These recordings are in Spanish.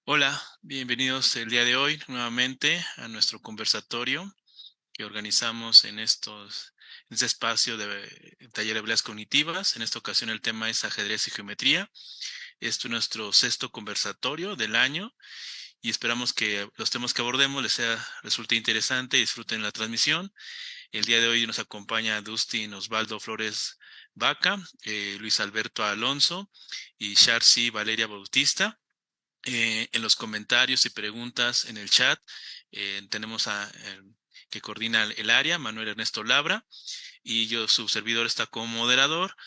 Hola, bienvenidos el día de hoy nuevamente a nuestro conversatorio que organizamos en este espacio de taller de habilidades cognitivas. En esta ocasión el tema es ajedrez y geometría. Esto es nuestro sexto conversatorio del año y esperamos que los temas que abordemos resulte interesante y disfruten la transmisión. El día de hoy nos acompaña Dustin Osvaldo Flores Vaca, Luis Alberto Alonso y Sharcy Valeria Bautista. En los comentarios y preguntas en el chat tenemos que coordina el área, Manuel Ernesto Labra, y yo, su servidor, está como moderador.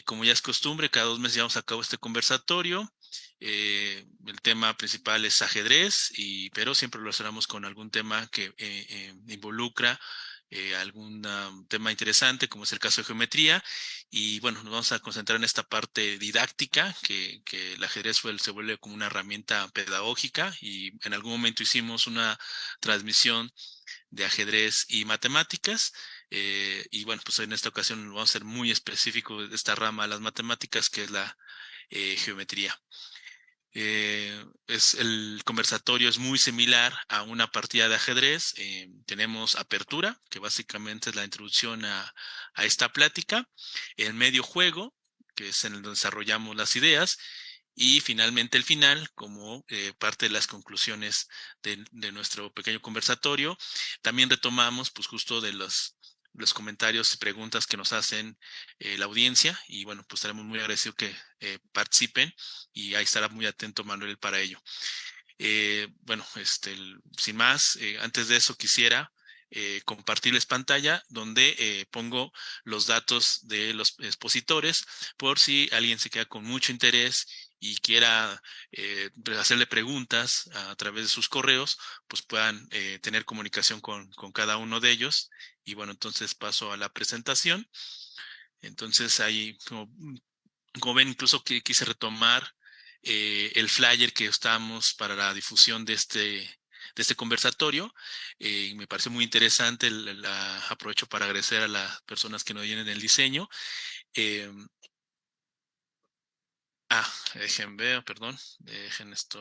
Como ya es costumbre, cada 2 meses llevamos a cabo este conversatorio. El tema principal es ajedrez, pero siempre lo relacionamos con algún tema que involucra algún tema interesante, como es el caso de geometría. Y bueno, nos vamos a concentrar en esta parte didáctica, que el ajedrez se vuelve como una herramienta pedagógica, y en algún momento hicimos una transmisión de ajedrez y matemáticas. Y bueno, pues en esta ocasión vamos a ser muy específicos de esta rama de las matemáticas, que es la geometría. El conversatorio es muy similar a una partida de ajedrez. Tenemos apertura, que básicamente es la introducción a esta plática, el medio juego, que es en el donde desarrollamos las ideas, y finalmente el final, como parte de las conclusiones de nuestro pequeño conversatorio. También retomamos, pues, justo de los comentarios y preguntas que nos hacen la audiencia, y bueno, pues estaremos muy agradecidos que participen, y ahí estará muy atento Manuel para ello. Bueno, sin más, antes de eso quisiera compartirles pantalla donde pongo los datos de los expositores, por si alguien se queda con mucho interés y quiera hacerle preguntas a través de sus correos, pues puedan tener comunicación con cada uno de ellos. Y bueno, entonces paso a la presentación. Entonces ahí, como ven, incluso que quise retomar el flyer que usamos para la difusión de este conversatorio. Me parece muy interesante. Aprovecho para agradecer a las personas que nos vienen el diseño. Eh, Dejen ver, perdón. Dejen esto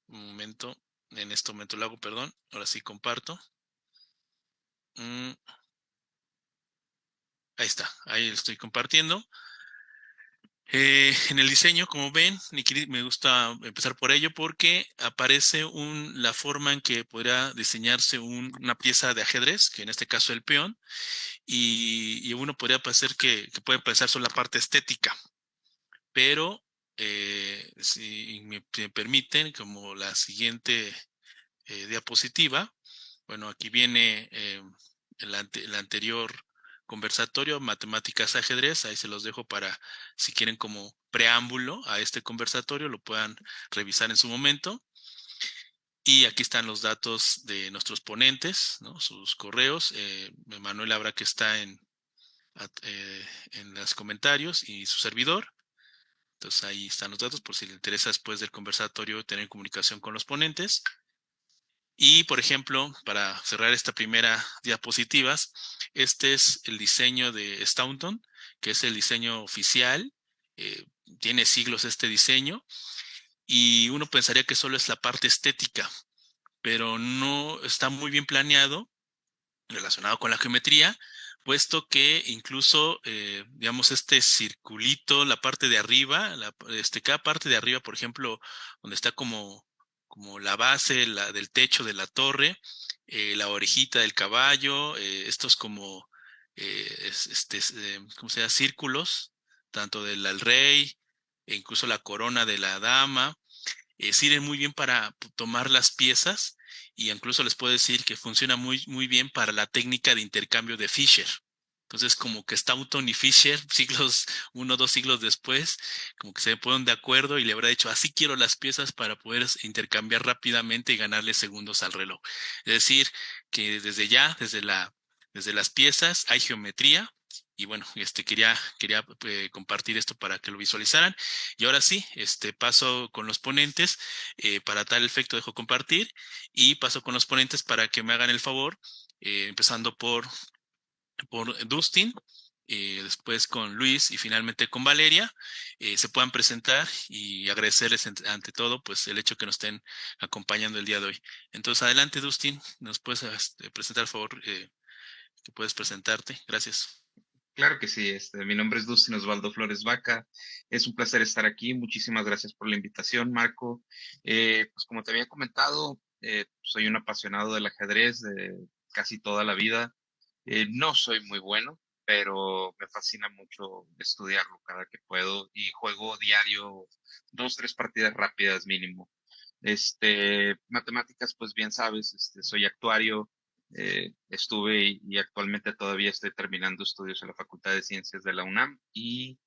un momento. En este momento lo hago, perdón. Ahora sí comparto. Mm, Ahí está, ahí lo estoy compartiendo. En el diseño, como ven, me gusta empezar por ello porque aparece la forma en que podría diseñarse una pieza de ajedrez, que en este caso el peón, y uno podría pensar que puede pensar solo la parte estética, pero si me permiten, como la siguiente diapositiva. Bueno, aquí viene el anterior conversatorio, matemáticas ajedrez. Ahí se los dejo para, si quieren, como preámbulo a este conversatorio, lo puedan revisar en su momento. Y aquí están los datos de nuestros ponentes, ¿no? Sus correos. Manuel Abra, que está en los comentarios, y su servidor. Entonces ahí están los datos por si le interesa después del conversatorio tener comunicación con los ponentes. Y, por ejemplo, para cerrar esta primera diapositivas, este es el diseño de Staunton, que es el diseño oficial. Eh, Tiene siglos este diseño, y uno pensaría que solo es la parte estética, pero no está muy bien planeado, relacionado con la geometría, puesto que incluso, digamos, este circulito, la parte de arriba, cada parte de arriba, por ejemplo, donde está como la base del techo de la torre, la orejita del caballo, estos como, ¿cómo se llama? Círculos, tanto del rey, e incluso la corona de la dama. Sirven muy bien para tomar las piezas, y incluso les puedo decir que funciona muy, muy bien para la técnica de intercambio de Fisher. Entonces, como que Staunton y Fisher, siglos, 2 siglos después, como que se ponen de acuerdo y le habrá dicho: así quiero las piezas para poder intercambiar rápidamente y ganarle segundos al reloj. Es decir, que desde las piezas hay geometría. Y bueno, quería compartir esto para que lo visualizaran. Y ahora sí, paso con los ponentes. Para tal efecto dejo compartir y paso con los ponentes para que me hagan el favor, empezando por Dustin. después con Luis y finalmente con Valeria, se puedan presentar y agradecerles ante todo pues el hecho que nos estén acompañando el día de hoy. Entonces, adelante, Dustin, nos puedes presentar, por favor, que puedes presentarte. Gracias. Claro que sí, mi nombre es Dustin Osvaldo Flores Vaca. Es un placer estar aquí. Muchísimas gracias por la invitación, Marco. Pues como te había comentado, soy un apasionado del ajedrez de casi toda la vida. No soy muy bueno, pero me fascina mucho estudiarlo cada que puedo y juego diario 2, 3 partidas rápidas mínimo. Matemáticas, pues bien sabes, soy actuario, estuve y actualmente todavía estoy terminando estudios en la Facultad de Ciencias de la UNAM y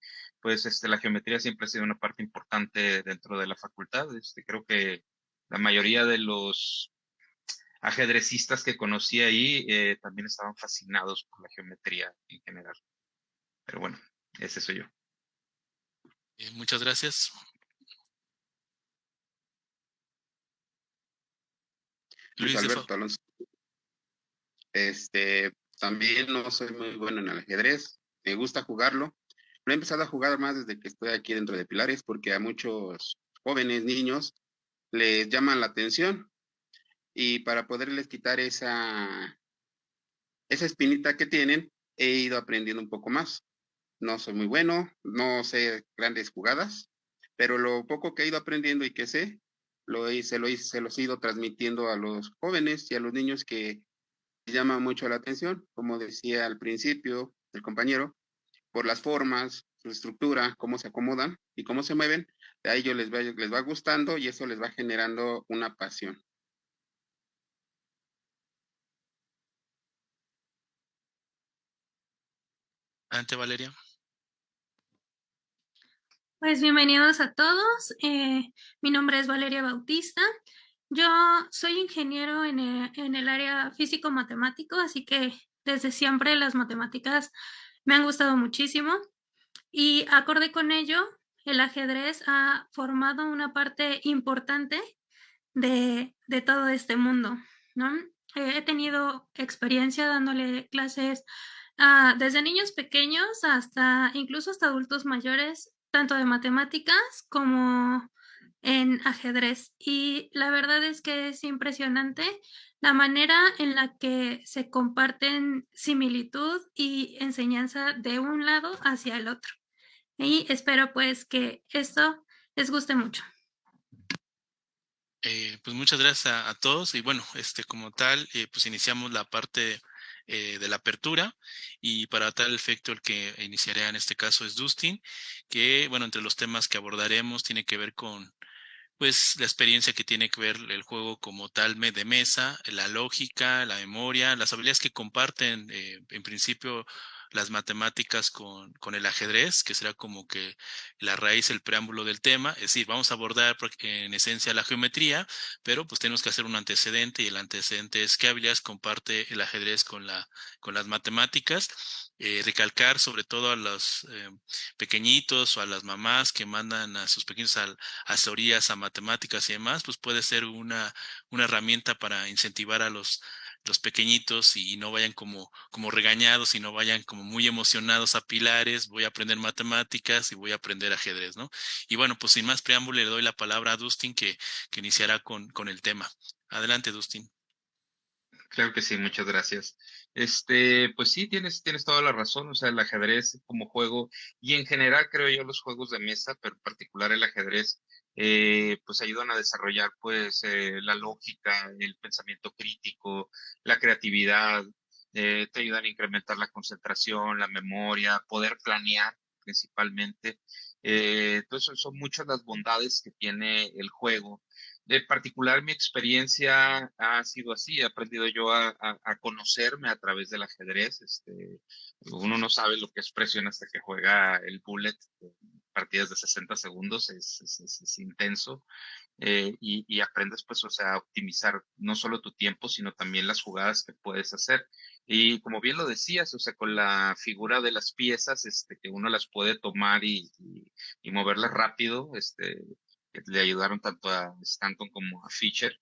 pues la geometría siempre ha sido una parte importante dentro de la facultad. Creo que la mayoría de los ajedrecistas que conocí ahí también estaban fascinados por la geometría en general. Pero bueno, ese soy yo. Muchas gracias. Luis Luis, Alberto Alonso. También no soy muy bueno en el ajedrez, me gusta jugarlo. Lo he empezado a jugar más desde que estoy aquí dentro de Pilares, porque a muchos jóvenes, niños, les llaman la atención y para poderles quitar esa espinita que tienen, he ido aprendiendo un poco más. No soy muy bueno, no sé grandes jugadas, pero lo poco que he ido aprendiendo y que sé, se los he ido transmitiendo a los jóvenes y a los niños que llama mucho la atención, como decía al principio el compañero, por las formas, su estructura, cómo se acomodan y cómo se mueven, a ellos les va gustando y eso les va generando una pasión. adelante, Valeria. Pues bienvenidos a todos. Mi nombre es Valeria Bautista. Yo soy ingeniero en el área físico-matemático, así que desde siempre las matemáticas me han gustado muchísimo y acorde con ello, el ajedrez ha formado una parte importante de todo este mundo, ¿no? He tenido experiencia dándole clases desde niños pequeños hasta incluso hasta adultos mayores, tanto de matemáticas como en ajedrez. Y la verdad es que es impresionante la manera en la que se comparten similitud y enseñanza de un lado hacia el otro. Y espero pues que esto les guste mucho. Pues muchas gracias a todos y bueno, como tal, pues iniciamos la parte de la apertura y para tal efecto el que iniciará en este caso es Dustin, que bueno, entre los temas que abordaremos tiene que ver con pues la experiencia que tiene que ver el juego como tal de mesa, la lógica, la memoria, las habilidades que comparten en principio las matemáticas con el ajedrez, que será como que la raíz, el preámbulo del tema. Es decir, vamos a abordar en esencia la geometría, pero pues tenemos que hacer un antecedente y el antecedente es qué habilidades comparte el ajedrez con las matemáticas. Recalcar sobre todo a los pequeñitos o a las mamás que mandan a sus pequeños a teorías, a matemáticas y demás, pues puede ser una herramienta para incentivar a los pequeñitos y no vayan como regañados y no vayan como muy emocionados a pilares, voy a aprender matemáticas y voy a aprender ajedrez, ¿no? Y bueno, pues sin más preámbulo le doy la palabra a Dustin que iniciará con el tema. Adelante, Dustin. Claro que sí, muchas gracias. Pues sí, tienes toda la razón. O sea, el ajedrez como juego y en general creo yo los juegos de mesa, pero en particular el ajedrez, pues ayudan a desarrollar pues la lógica, el pensamiento crítico, la creatividad, te ayudan a incrementar la concentración, la memoria, poder planear principalmente. Entonces son muchas las bondades que tiene el juego. De particular, mi experiencia ha sido así. He aprendido yo a conocerme a través del ajedrez. Uno no sabe lo que es presión hasta que juega el bullet. Partidas de 60 segundos es intenso. Y aprendes, pues, o sea, a optimizar no solo tu tiempo, sino también las jugadas que puedes hacer. Y como bien lo decías, o sea, con la figura de las piezas, que uno las puede tomar y moverlas rápido, que le ayudaron tanto a Stanton como a Fischer.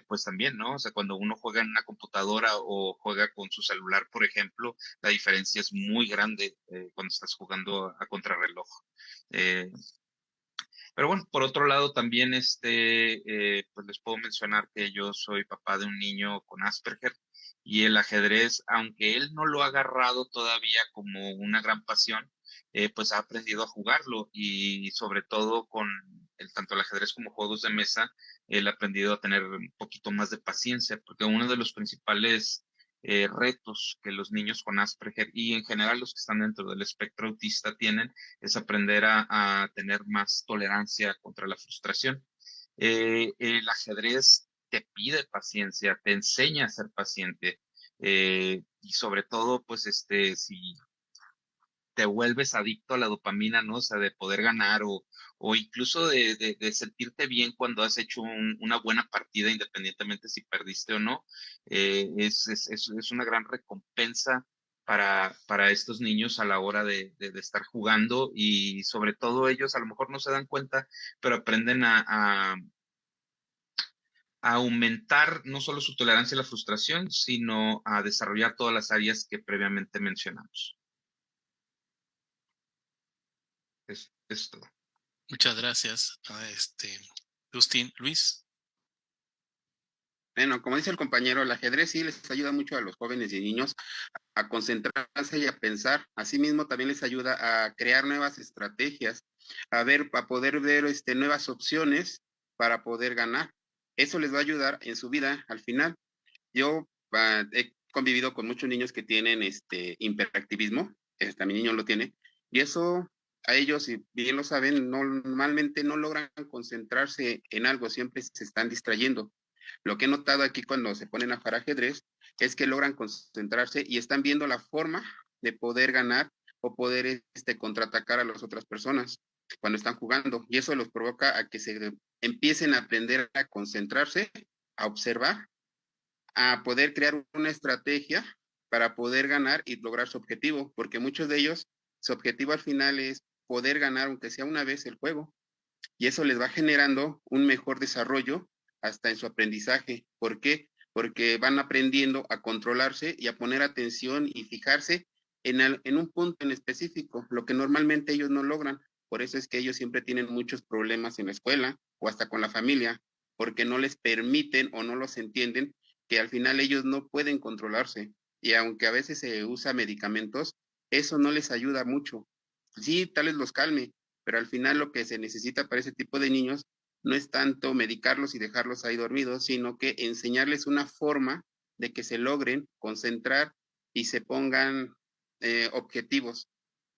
pues también, ¿no? O sea, cuando uno juega en una computadora o juega con su celular, por ejemplo, la diferencia es muy grande cuando estás jugando a contrarreloj. Eh, pero bueno, por otro lado también pues les puedo mencionar que yo soy papá de un niño con Asperger y el ajedrez, aunque él no lo ha agarrado todavía como una gran pasión, pues ha aprendido a jugarlo y sobre todo con tanto el ajedrez como juegos de mesa, él ha aprendido a tener un poquito más de paciencia, porque uno de los principales retos que los niños con Asperger y en general los que están dentro del espectro autista tienen es aprender a tener más tolerancia contra la frustración. El ajedrez te pide paciencia, te enseña a ser paciente y sobre todo, pues, si te vuelves adicto a la dopamina, ¿no? O sea, de poder ganar o incluso de sentirte bien cuando has hecho una buena partida, independientemente si perdiste o no, es una gran recompensa para estos niños a la hora de estar jugando y sobre todo ellos a lo mejor no se dan cuenta, pero aprenden a aumentar no solo su tolerancia a la frustración, sino a desarrollar todas las áreas que previamente mencionamos. Es todo. Muchas gracias a Justin. Luis. Bueno, como dice el compañero, el ajedrez sí les ayuda mucho a los jóvenes y niños a concentrarse y a pensar. Asimismo, también les ayuda a crear nuevas estrategias, a poder ver nuevas opciones para poder ganar. Eso les va a ayudar en su vida al final. Yo he convivido con muchos niños que tienen hiperactivismo, mi niño lo tiene, y eso a ellos, si bien lo saben, normalmente no logran concentrarse en algo, siempre se están distrayendo. Lo que he notado aquí cuando se ponen a jugar ajedrez es que logran concentrarse y están viendo la forma de poder ganar o poder contraatacar a las otras personas cuando están jugando. Y eso los provoca a que se empiecen a aprender a concentrarse, a observar, a poder crear una estrategia para poder ganar y lograr su objetivo, porque muchos de ellos, su objetivo al final es poder ganar, aunque sea una vez el juego, y eso les va generando un mejor desarrollo hasta en su aprendizaje. ¿Por qué? Porque van aprendiendo a controlarse y a poner atención y fijarse en un punto en específico, lo que normalmente ellos no logran. Por eso es que ellos siempre tienen muchos problemas en la escuela o hasta con la familia, porque no les permiten o no los entienden que al final ellos no pueden controlarse. Y aunque a veces se usa medicamentos, eso no les ayuda mucho. Sí, tal vez los calme, pero al final lo que se necesita para ese tipo de niños no es tanto medicarlos y dejarlos ahí dormidos, sino que enseñarles una forma de que se logren concentrar y se pongan objetivos.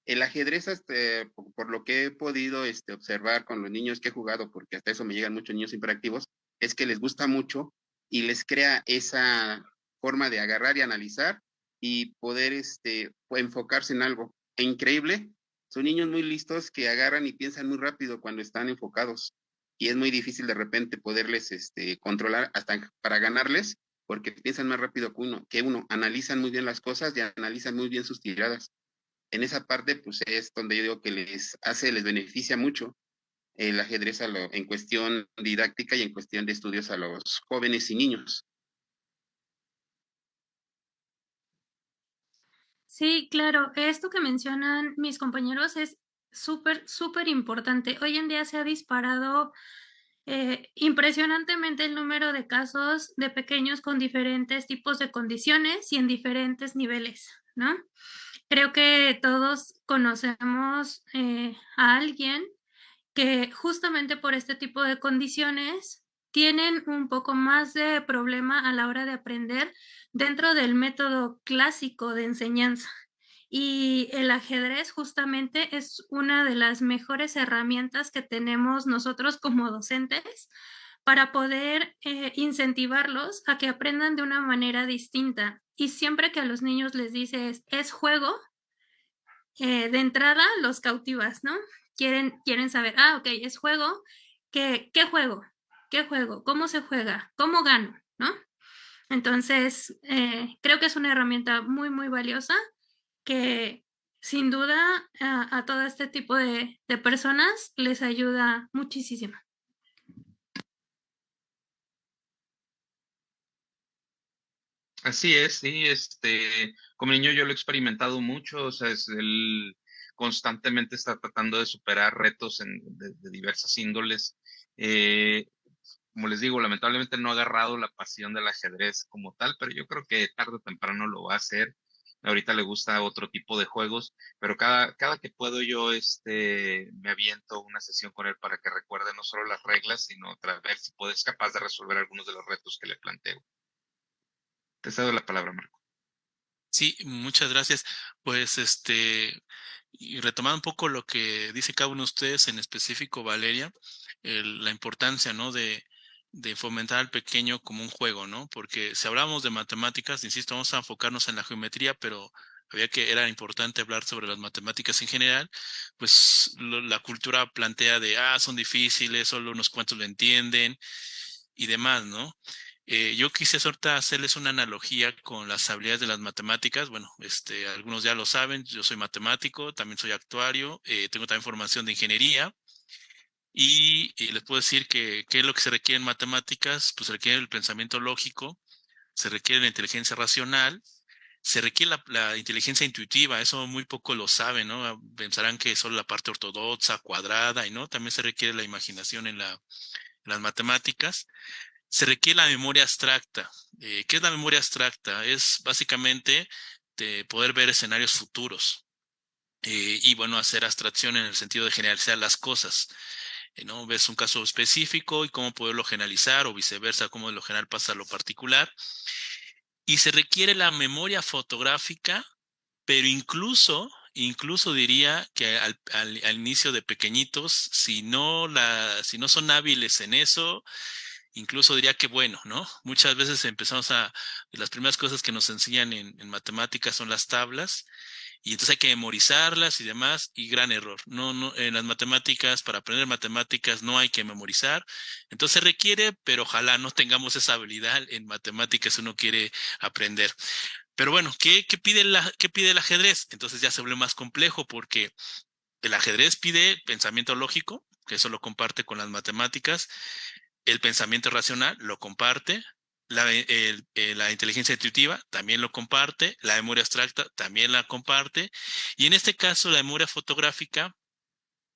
El ajedrez, por lo que he podido observar con los niños que he jugado, porque hasta eso me llegan muchos niños hiperactivos, es que les gusta mucho y les crea esa forma de agarrar y analizar y poder enfocarse en algo. E increíble, son niños muy listos que agarran y piensan muy rápido cuando están enfocados. Y es muy difícil de repente poderles controlar hasta para ganarles, porque piensan más rápido que uno, analizan muy bien las cosas y analizan muy bien sus tiradas. En esa parte, pues es donde yo digo que les beneficia mucho el ajedrez en cuestión didáctica y en cuestión de estudios a los jóvenes y niños. Sí, claro, esto que mencionan mis compañeros es súper, súper importante. Hoy en día se ha disparado impresionantemente el número de casos de pequeños con diferentes tipos de condiciones y en diferentes niveles, ¿no? Creo que todos conocemos a alguien que justamente por este tipo de condiciones tienen un poco más de problema a la hora de aprender dentro del método clásico de enseñanza. Y el ajedrez justamente es una de las mejores herramientas que tenemos nosotros como docentes para poder incentivarlos a que aprendan de una manera distinta. Y siempre que a los niños les dices, es juego, de entrada los cautivas, ¿no? Quieren saber, ok, es juego, ¿qué juego? ¿Qué juego? ¿Cómo se juega? ¿Cómo gano? ¿No? Entonces, creo que es una herramienta muy, muy valiosa que sin duda a todo este tipo de personas les ayuda muchísimo. Así es, sí, como niño yo lo he experimentado mucho, o sea, él constantemente está tratando de superar retos de diversas índoles. Eh, Como les digo, lamentablemente no ha agarrado la pasión del ajedrez como tal, pero yo creo que tarde o temprano lo va a hacer. Ahorita le gusta otro tipo de juegos, pero cada que puedo yo, me aviento una sesión con él para que recuerde no solo las reglas, sino ver si es capaz de resolver algunos de los retos que le planteo. Te cedo la palabra, Marco. Sí, muchas gracias. Pues y retomando un poco lo que dice cada uno de ustedes, en específico Valeria, la importancia, ¿no? De fomentar al pequeño como un juego, ¿no? Porque si hablamos de matemáticas, insisto, vamos a enfocarnos en la geometría, pero era importante hablar sobre las matemáticas en general, pues la cultura plantea son difíciles, solo unos cuantos lo entienden y demás, ¿no? Yo quise ahorita hacerles una analogía con las habilidades de las matemáticas. Bueno, algunos ya lo saben, yo soy matemático, también soy actuario, tengo también formación de ingeniería y les puedo decir que qué es lo que se requiere en matemáticas. Pues se requiere el pensamiento lógico, se requiere la inteligencia racional, se requiere la inteligencia intuitiva. Eso muy poco lo saben, ¿no? Pensarán que solo la parte ortodoxa, cuadrada, y no, también se requiere la imaginación en las matemáticas. Se requiere la memoria abstracta. ¿Qué es la memoria abstracta? Es básicamente de poder ver escenarios futuros y, bueno, hacer abstracción en el sentido de generalizar las cosas. ¿No? Ves un caso específico y cómo poderlo generalizar o viceversa, cómo de lo general pasa a lo particular. Y se requiere la memoria fotográfica, pero incluso diría que al inicio de pequeñitos, si no son hábiles en eso, incluso diría que bueno, ¿no? Muchas veces las primeras cosas que nos enseñan en matemáticas son las tablas, y entonces hay que memorizarlas y demás, y gran error. No, no, en las matemáticas, para aprender matemáticas no hay que memorizar. Entonces se requiere, pero ojalá no tengamos esa habilidad en matemáticas si uno quiere aprender. Pero bueno, qué pide el ajedrez? Entonces ya se vuelve más complejo porque el ajedrez pide pensamiento lógico, que eso lo comparte con las matemáticas. El pensamiento racional lo comparte, la inteligencia intuitiva también lo comparte, la memoria abstracta también la comparte, y en este caso la memoria fotográfica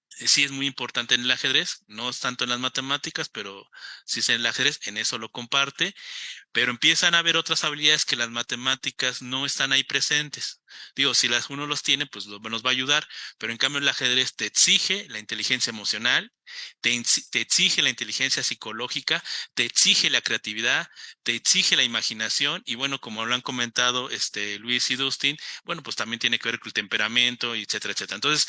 sí es muy importante en el ajedrez. No es tanto en las matemáticas, pero sí es en el ajedrez, en eso lo comparte. Pero empiezan a haber otras habilidades que las matemáticas no están ahí presentes. Digo, si uno los tiene, pues nos va a ayudar, pero en cambio el ajedrez te exige la inteligencia emocional, te exige la inteligencia psicológica, te exige la creatividad, te exige la imaginación, y bueno, como lo han comentado Luis y Dustin, bueno, pues también tiene que ver con el temperamento, etcétera, etcétera. Entonces,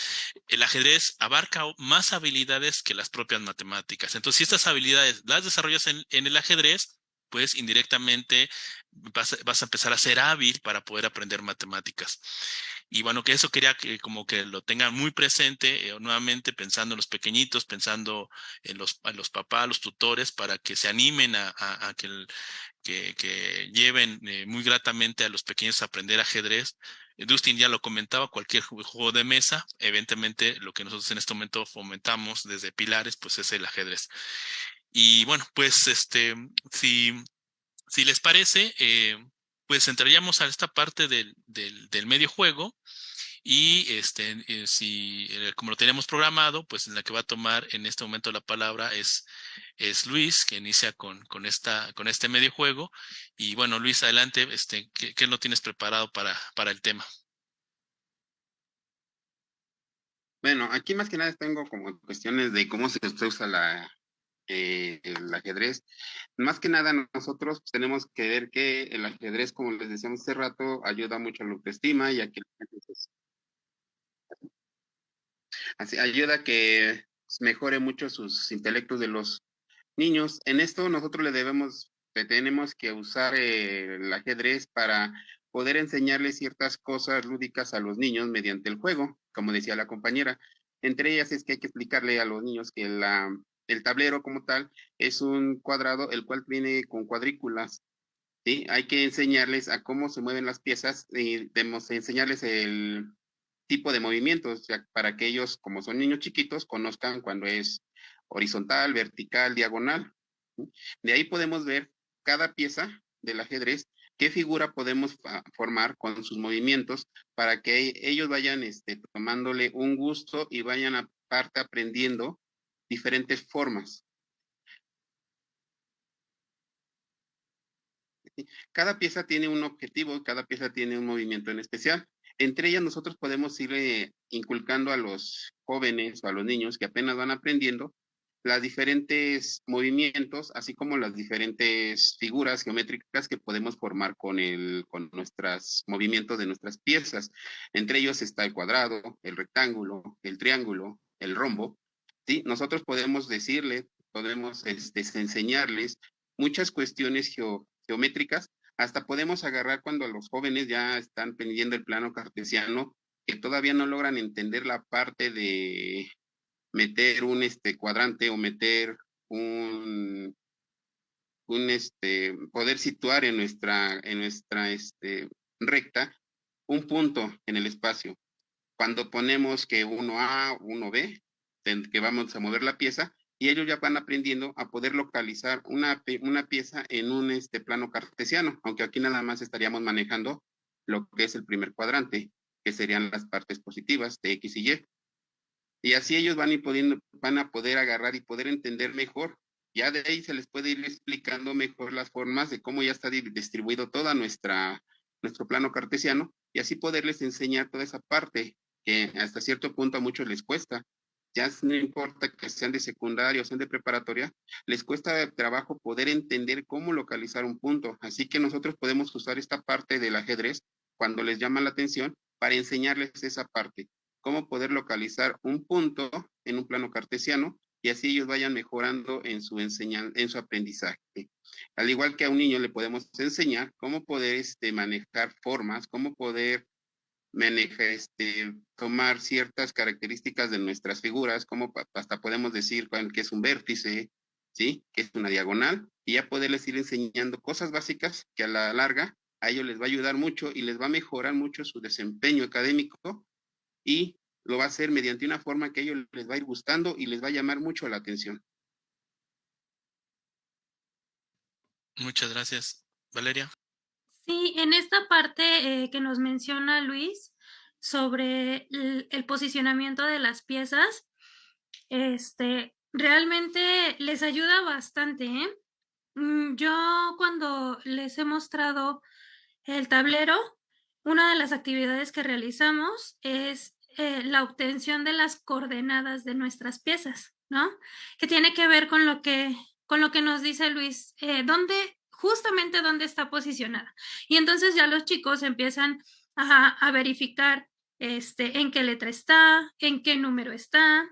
el ajedrez abarca más habilidades que las propias matemáticas. Entonces, si estas habilidades las desarrollas en el ajedrez, pues indirectamente vas a empezar a ser hábil para poder aprender matemáticas. Y bueno, que eso quería que como que lo tengan muy presente, nuevamente pensando en los pequeñitos, pensando en los papás, los tutores, para que se animen a que lleven muy gratamente a los pequeños a aprender ajedrez. Dustin ya lo comentaba, cualquier juego de mesa, evidentemente lo que nosotros en este momento fomentamos desde Pilares, pues es el ajedrez. Y bueno, pues si les parece, pues entraríamos a esta parte del medio juego, y como lo teníamos programado, pues en la que va a tomar en este momento la palabra es Luis, que inicia con este medio juego. Y bueno, Luis, adelante, ¿qué lo tienes preparado para el tema? Bueno, aquí más que nada tengo como cuestiones de cómo se usa el ajedrez. Más que nada nosotros pues, tenemos que ver que el ajedrez, como les decíamos hace rato, ayuda mucho a la autoestima y a que la gente así, ayuda a que mejore mucho sus intelectos de los niños. En esto nosotros tenemos que usar el ajedrez para poder enseñarles ciertas cosas lúdicas a los niños mediante el juego, como decía la compañera. Entre ellas es que hay que explicarle a los niños que el tablero como tal es un cuadrado, el cual viene con cuadrículas. ¿Sí? Hay que enseñarles a cómo se mueven las piezas y debemos enseñarles el tipo de movimientos, ya para que ellos, como son niños chiquitos, conozcan cuando es horizontal, vertical, diagonal. ¿Sí? De ahí podemos ver cada pieza del ajedrez, qué figura podemos formar con sus movimientos para que ellos vayan tomándole un gusto y vayan aparte aprendiendo diferentes formas. Cada pieza tiene un objetivo, cada pieza tiene un movimiento en especial. Entre ellas nosotros podemos ir inculcando a los jóvenes o a los niños que apenas van aprendiendo los diferentes movimientos, así como las diferentes figuras geométricas que podemos formar con nuestros movimientos de nuestras piezas. Entre ellos está el cuadrado, el rectángulo, el triángulo, el rombo. ¿Sí? Nosotros podemos decirles, podemos enseñarles muchas cuestiones geométricas, hasta podemos agarrar cuando los jóvenes ya están aprendiendo el plano cartesiano, que todavía no logran entender la parte de meter un cuadrante o meter un, poder situar en nuestra recta un punto en el espacio. Cuando ponemos que uno A, uno B, que vamos a mover la pieza, y ellos ya van aprendiendo a poder localizar una pieza en un plano cartesiano, aunque aquí nada más estaríamos manejando lo que es el primer cuadrante, que serían las partes positivas de X y Y. Y así ellos van a poder agarrar y poder entender mejor. Ya de ahí se les puede ir explicando mejor las formas de cómo ya está distribuido toda nuestro plano cartesiano, y así poderles enseñar toda esa parte que hasta cierto punto a muchos les cuesta. Ya no importa que sean de secundaria o sean de preparatoria, les cuesta trabajo poder entender cómo localizar un punto. Así que nosotros podemos usar esta parte del ajedrez cuando les llama la atención para enseñarles esa parte, cómo poder localizar un punto en un plano cartesiano, y así ellos vayan mejorando en su en su aprendizaje. Al igual que a un niño le podemos enseñar cómo poder manejar formas, cómo poder manejar, tomar ciertas características de nuestras figuras, como hasta podemos decir qué es un vértice, ¿sí? ¿Qué es una diagonal? Y ya poderles ir enseñando cosas básicas que a la larga a ellos les va a ayudar mucho y les va a mejorar mucho su desempeño académico, y lo va a hacer mediante una forma que a ellos les va a ir gustando y les va a llamar mucho la atención. Muchas gracias. Valeria. Sí, en esta parte que nos menciona Luis sobre el posicionamiento de las piezas, realmente les ayuda bastante, ¿eh? Yo cuando les he mostrado el tablero, una de las actividades que realizamos es la obtención de las coordenadas de nuestras piezas, ¿no? Que tiene que ver con lo que nos dice Luis, justamente dónde está posicionada. Y entonces ya los chicos empiezan a verificar en qué letra está, en qué número está,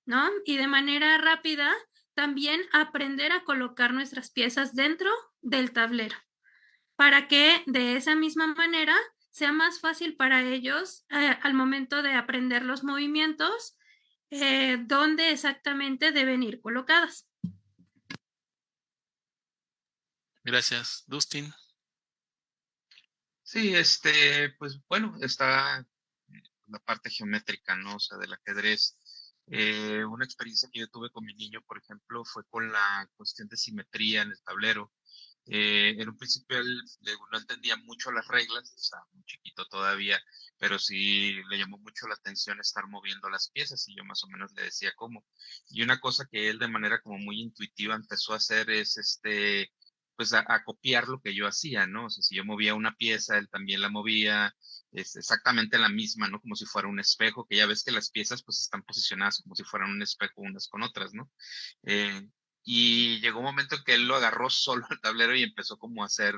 ¿no? Y de manera rápida también aprender a colocar nuestras piezas dentro del tablero, para que de esa misma manera sea más fácil para ellos al momento de aprender los movimientos, dónde exactamente deben ir colocadas. Gracias. Dustin. Sí, pues bueno, está la parte geométrica, ¿no? O sea, del ajedrez. Una experiencia que yo tuve con mi niño, por ejemplo, fue con la cuestión de simetría en el tablero. En un principio él no entendía mucho las reglas, estaba muy chiquito todavía, pero sí le llamó mucho la atención estar moviendo las piezas y yo más o menos le decía cómo. Y una cosa que él de manera como muy intuitiva empezó a hacer es pues a copiar lo que yo hacía, ¿no? O sea, si yo movía una pieza, él también la movía, es exactamente la misma, ¿no? Como si fuera un espejo, que ya ves que las piezas pues están posicionadas como si fueran un espejo unas con otras, ¿no? Eh, y llegó un momento en que él lo agarró solo al tablero y empezó como a hacer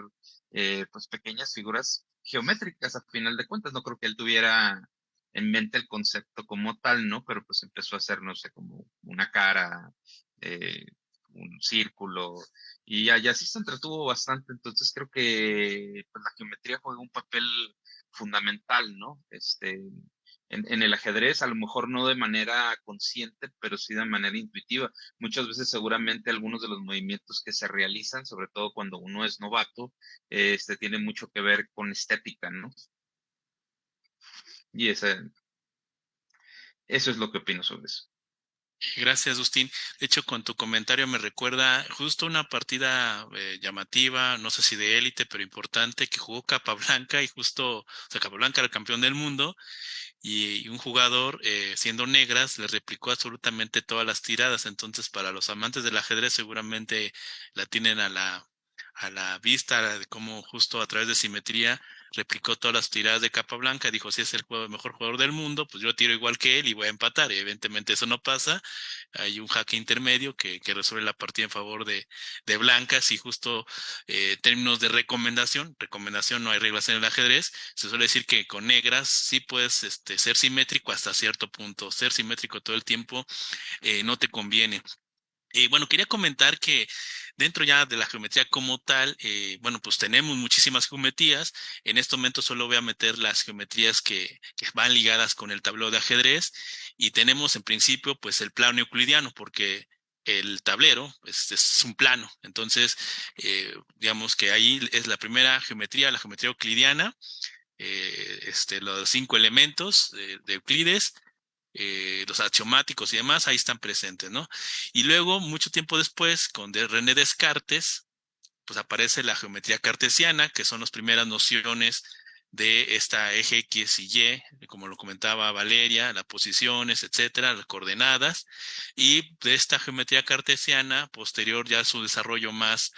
pues pequeñas figuras geométricas a final de cuentas. No creo que él tuviera en mente el concepto como tal, ¿no? Pero pues empezó a hacer, no sé, como una cara, eh, un círculo, y así se entretuvo bastante. Entonces creo que pues, la geometría juega un papel fundamental, ¿no? En el ajedrez, a lo mejor no de manera consciente, pero sí de manera intuitiva. Muchas veces seguramente algunos de los movimientos que se realizan, sobre todo cuando uno es novato, tiene mucho que ver con estética, ¿no? Y eso es lo que opino sobre eso. Gracias, Justin. De hecho, con tu comentario me recuerda justo una partida llamativa, no sé si de élite, pero importante, que jugó Capablanca y justo, o sea, Capablanca era el campeón del mundo y un jugador, siendo negras, le replicó absolutamente todas las tiradas. Entonces, para los amantes del ajedrez seguramente la tienen a la vista de cómo justo a través de simetría replicó todas las tiradas de Capablanca. Dijo, si es el mejor jugador del mundo, pues yo tiro igual que él y voy a empatar. Y evidentemente eso no pasa. Hay un jaque intermedio que resuelve la partida en favor de blancas y justo términos de recomendación no hay reglas en el ajedrez, se suele decir que con negras sí puedes ser simétrico hasta cierto punto, ser simétrico todo el tiempo no te conviene. Bueno, quería comentar que dentro ya de la geometría como tal, bueno, pues tenemos muchísimas geometrías. En este momento solo voy a meter las geometrías que van ligadas con el tablero de ajedrez y tenemos en principio pues el plano euclidiano porque el tablero es un plano. Entonces, digamos que ahí es la primera geometría, la geometría euclidiana, los 5 elementos de Euclides, los axiomáticos y demás, ahí están presentes, ¿no? Y luego, mucho tiempo después, con René Descartes, pues aparece la geometría cartesiana, que son las primeras nociones de esta eje X y Y, como lo comentaba Valeria, las posiciones, etcétera, las coordenadas, y de esta geometría cartesiana, posterior ya a su desarrollo más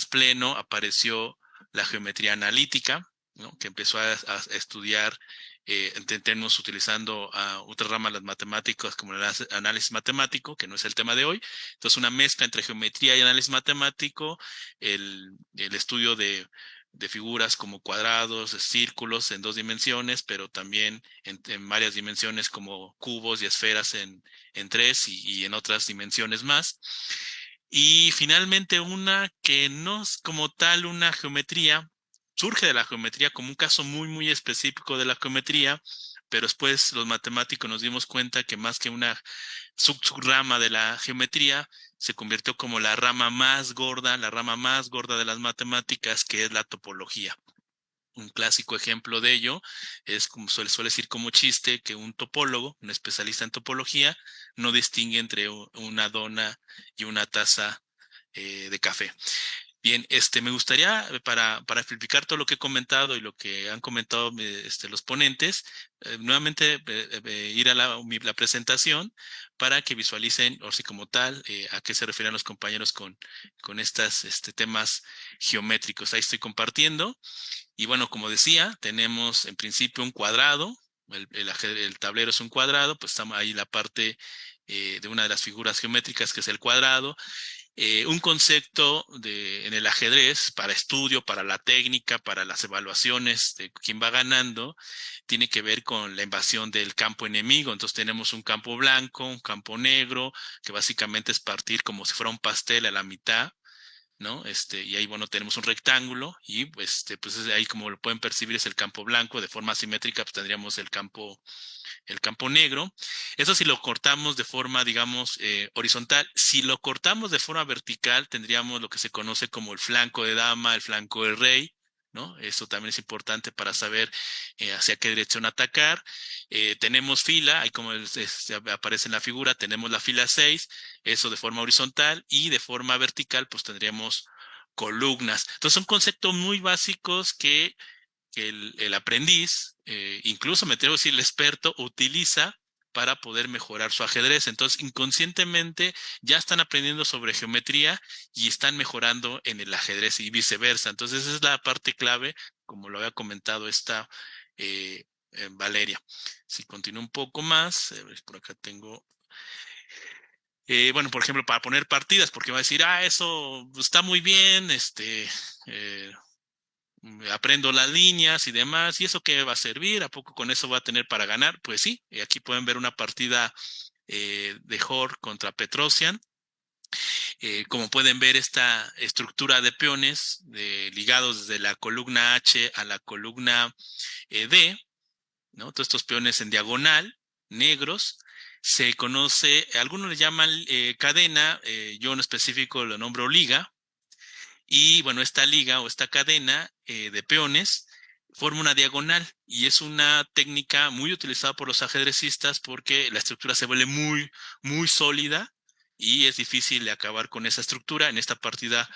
pleno, apareció la geometría analítica, ¿no? Que empezó a estudiar en términos utilizando otras ramas las matemáticas como el análisis matemático, que no es el tema de hoy. Entonces, una mezcla entre geometría y análisis matemático, el estudio de figuras como cuadrados, círculos en 2 dimensiones, pero también en varias dimensiones como cubos y esferas en 3 y en otras dimensiones más. Y finalmente una que no es como tal una geometría, surge de la geometría como un caso muy específico de la geometría, pero después los matemáticos nos dimos cuenta que más que una subrama de la geometría, se convirtió como la rama más gorda de las matemáticas, que es la topología. Un clásico ejemplo de ello es, como suele decir como chiste, que un topólogo, un especialista en topología, no distingue entre una dona y una taza de café. Bien, me gustaría, para explicar todo lo que he comentado y lo que han comentado los ponentes, nuevamente ir a la presentación para que visualicen, o si como tal, a qué se refieren los compañeros con estos temas geométricos. Ahí estoy compartiendo. Y bueno, como decía, tenemos en principio un cuadrado, el tablero es un cuadrado, pues estamos ahí la parte de una de las figuras geométricas que es el cuadrado. Un concepto en el ajedrez para estudio, para la técnica, para las evaluaciones de quién va ganando, tiene que ver con la invasión del campo enemigo. Entonces tenemos un campo blanco, un campo negro, que básicamente es partir como si fuera un pastel a la mitad, ¿no? Y ahí, bueno, tenemos un rectángulo y pues ahí, como lo pueden percibir, es el campo blanco. De forma simétrica, pues tendríamos el campo negro. Eso si lo cortamos de forma, digamos, horizontal. Si lo cortamos de forma vertical, tendríamos lo que se conoce como el flanco de dama, el flanco de rey, ¿no? Eso también es importante para saber hacia qué dirección atacar. Tenemos fila, ahí como aparece en la figura, tenemos la fila 6, eso de forma horizontal, y de forma vertical, pues tendríamos columnas. Entonces son conceptos muy básicos que el aprendiz, incluso me atrevo a decir el experto, utiliza para poder mejorar su ajedrez. Entonces, inconscientemente ya están aprendiendo sobre geometría y están mejorando en el ajedrez y viceversa. Entonces, esa es la parte clave, como lo había comentado Valeria. Si continúo un poco más, por acá tengo... bueno, por ejemplo, para poner partidas, porque va a decir, eso está muy bien, aprendo las líneas y demás, ¿y eso qué va a servir? ¿A poco con eso va a tener para ganar? Pues sí, aquí pueden ver una partida de Hor contra Petrosian. Como pueden ver, esta estructura de peones ligados desde la columna H a la columna D, ¿no? Todos estos peones en diagonal, negros, se conoce, algunos le llaman cadena, yo en específico lo nombro liga. Y bueno, esta liga o esta cadena de peones forma una diagonal y es una técnica muy utilizada por los ajedrecistas porque la estructura se vuelve muy, muy sólida y es difícil de acabar con esa estructura. En esta partida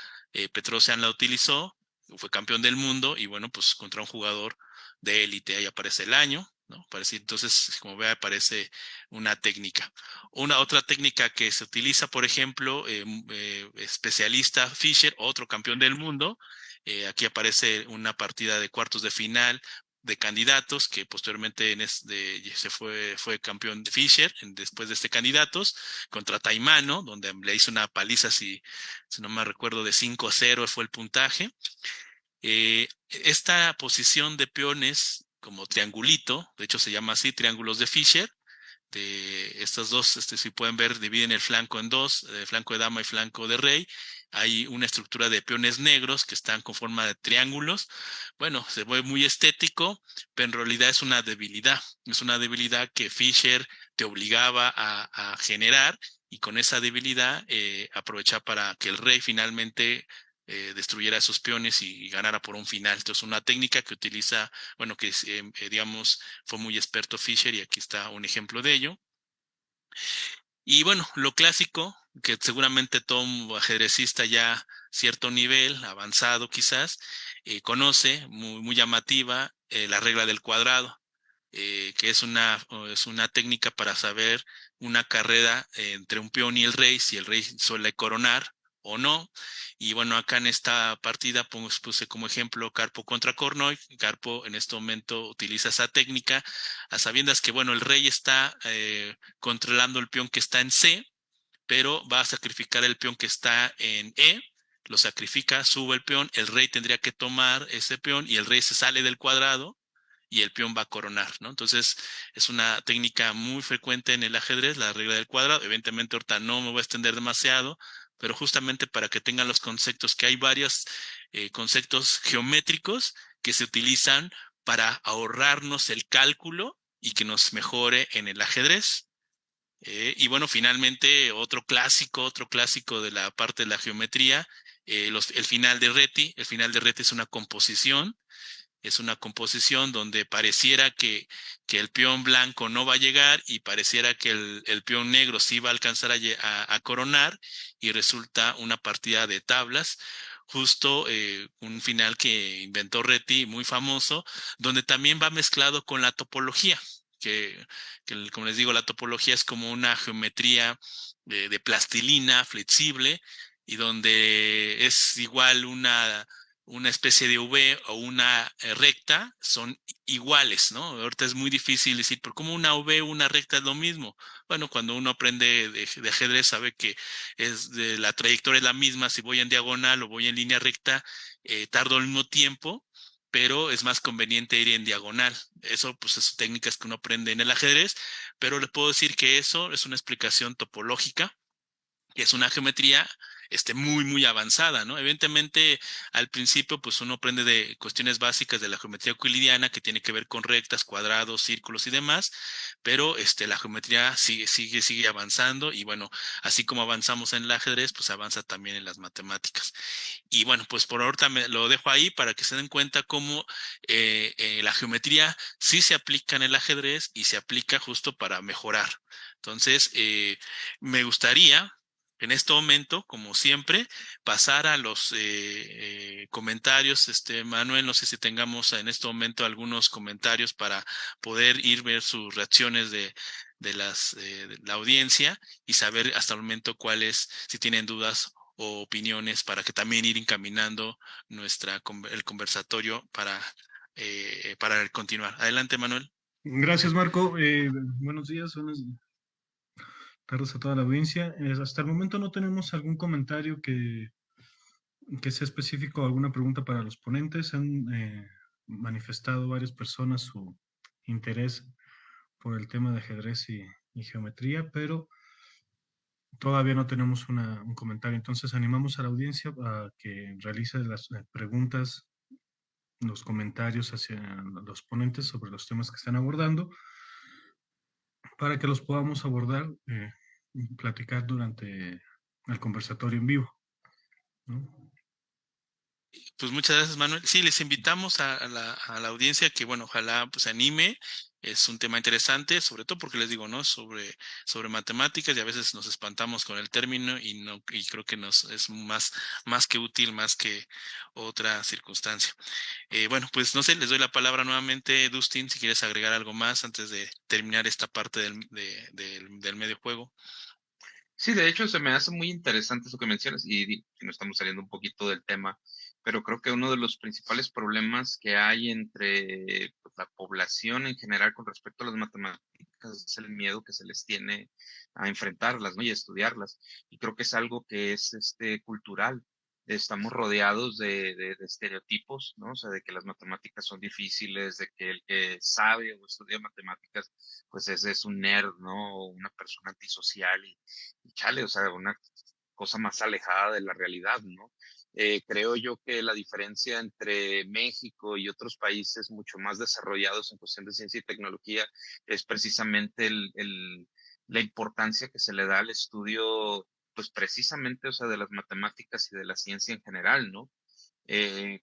Petrosian la utilizó, fue campeón del mundo y bueno, pues contra un jugador de élite, ahí aparece el año, ¿no? Entonces, como ve, aparece una técnica. Una otra técnica que se utiliza, por ejemplo, especialista Fischer, otro campeón del mundo, aquí aparece una partida de cuartos de final de candidatos que posteriormente fue campeón de Fischer después de candidatos contra Taimano, donde le hizo una paliza, si no me recuerdo, de 5-0 fue el puntaje. Esta posición de peones como triangulito, de hecho se llama así, triángulos de Fischer, de estas dos, si pueden ver, dividen el flanco en dos, flanco de dama y flanco de rey. Hay una estructura de peones negros que están con forma de triángulos. Bueno, se ve muy estético, pero en realidad es una debilidad. Es una debilidad que Fischer te obligaba a generar y con esa debilidad aprovechar para que el rey finalmente destruyera esos peones y ganara por un final. Entonces, una técnica que utiliza, bueno, que digamos, fue muy experto Fischer y aquí está un ejemplo de ello. Y bueno, lo clásico, que seguramente todo un ajedrecista ya cierto nivel, avanzado quizás, conoce, muy, muy llamativa, la regla del cuadrado, que es una técnica para saber una carrera entre un peón y el rey, si el rey suele coronar o no. Y bueno, acá en esta partida puse como ejemplo Carpo contra Kornoy. Carpo en este momento utiliza esa técnica a sabiendas que, bueno, el rey está controlando el peón que está en C, pero va a sacrificar el peón que está en E, lo sacrifica, sube el peón, el rey tendría que tomar ese peón y el rey se sale del cuadrado y el peón va a coronar, ¿no? Entonces, es una técnica muy frecuente en el ajedrez, la regla del cuadrado. Evidentemente, ahorita no me voy a extender demasiado, pero justamente para que tengan los conceptos, que hay varios conceptos geométricos que se utilizan para ahorrarnos el cálculo y que nos mejore en el ajedrez. Y bueno, finalmente, otro clásico de la parte de la geometría, el final de Reti. El final de Reti es una composición donde pareciera que el peón blanco no va a llegar y pareciera que el peón negro sí va a alcanzar a coronar y resulta una partida de tablas. Justo un final que inventó Reti, muy famoso, donde también va mezclado con la topología, como les digo, la topología es como una geometría de plastilina flexible y donde es igual una especie de V o una recta, son iguales, ¿no? Ahorita es muy difícil decir, ¿pero cómo una V o una recta es lo mismo? Bueno, cuando uno aprende de ajedrez sabe que la trayectoria es la misma, si voy en diagonal o voy en línea recta, tardo el mismo tiempo, pero es más conveniente ir en diagonal. Eso, pues, son técnicas que uno aprende en el ajedrez, pero les puedo decir que eso es una explicación topológica, que es una geometría muy, muy avanzada, ¿no? Evidentemente, al principio, pues uno aprende de cuestiones básicas de la geometría euclidiana, que tiene que ver con rectas, cuadrados, círculos y demás, pero la geometría sigue avanzando y bueno, así como avanzamos en el ajedrez, pues avanza también en las matemáticas. Y bueno, pues por ahorita me lo dejo ahí para que se den cuenta cómo la geometría sí se aplica en el ajedrez y se aplica justo para mejorar. Entonces, me gustaría en este momento, como siempre, pasar a los comentarios. Manuel, no sé si tengamos en este momento algunos comentarios para poder ver sus reacciones de la audiencia y saber hasta el momento cuáles, si tienen dudas o opiniones, para que también ir encaminando el conversatorio para continuar. Adelante, Manuel. Gracias, Marco. Buenos días, buenas tardes a toda la audiencia. Hasta el momento no tenemos algún comentario que sea específico, alguna pregunta para los ponentes. Han manifestado varias personas su interés por el tema de ajedrez y geometría, pero todavía no tenemos un comentario. Entonces animamos a la audiencia a que realice las preguntas, los comentarios hacia los ponentes sobre los temas que están abordando, para que los podamos abordar y platicar durante el conversatorio en vivo, ¿no? Pues muchas gracias, Manuel. Sí, les invitamos a la audiencia que, bueno, ojalá pues se anime. Es un tema interesante, sobre todo porque les digo, ¿no? Sobre matemáticas y a veces nos espantamos con el término y no, y creo que nos es más que útil, más que otra circunstancia. Bueno, pues no sé, les doy la palabra nuevamente, Dustin, si quieres agregar algo más antes de terminar esta parte del medio juego. Sí, de hecho se me hace muy interesante eso que mencionas y no estamos saliendo un poquito del tema, pero creo que uno de los principales problemas que hay entre pues, la población en general con respecto a las matemáticas es el miedo que se les tiene a enfrentarlas, ¿no? Y a estudiarlas. Y creo que es algo que es cultural. Estamos rodeados de estereotipos, ¿no? O sea, de que las matemáticas son difíciles, de que el que sabe o estudia matemáticas, pues es un nerd, ¿no? O una persona antisocial y chale, o sea, una cosa más alejada de la realidad, ¿no? Creo yo que la diferencia entre México y otros países mucho más desarrollados en cuestión de ciencia y tecnología es precisamente la importancia que se le da al estudio, pues precisamente, o sea, de las matemáticas y de la ciencia en general, ¿no? Eh,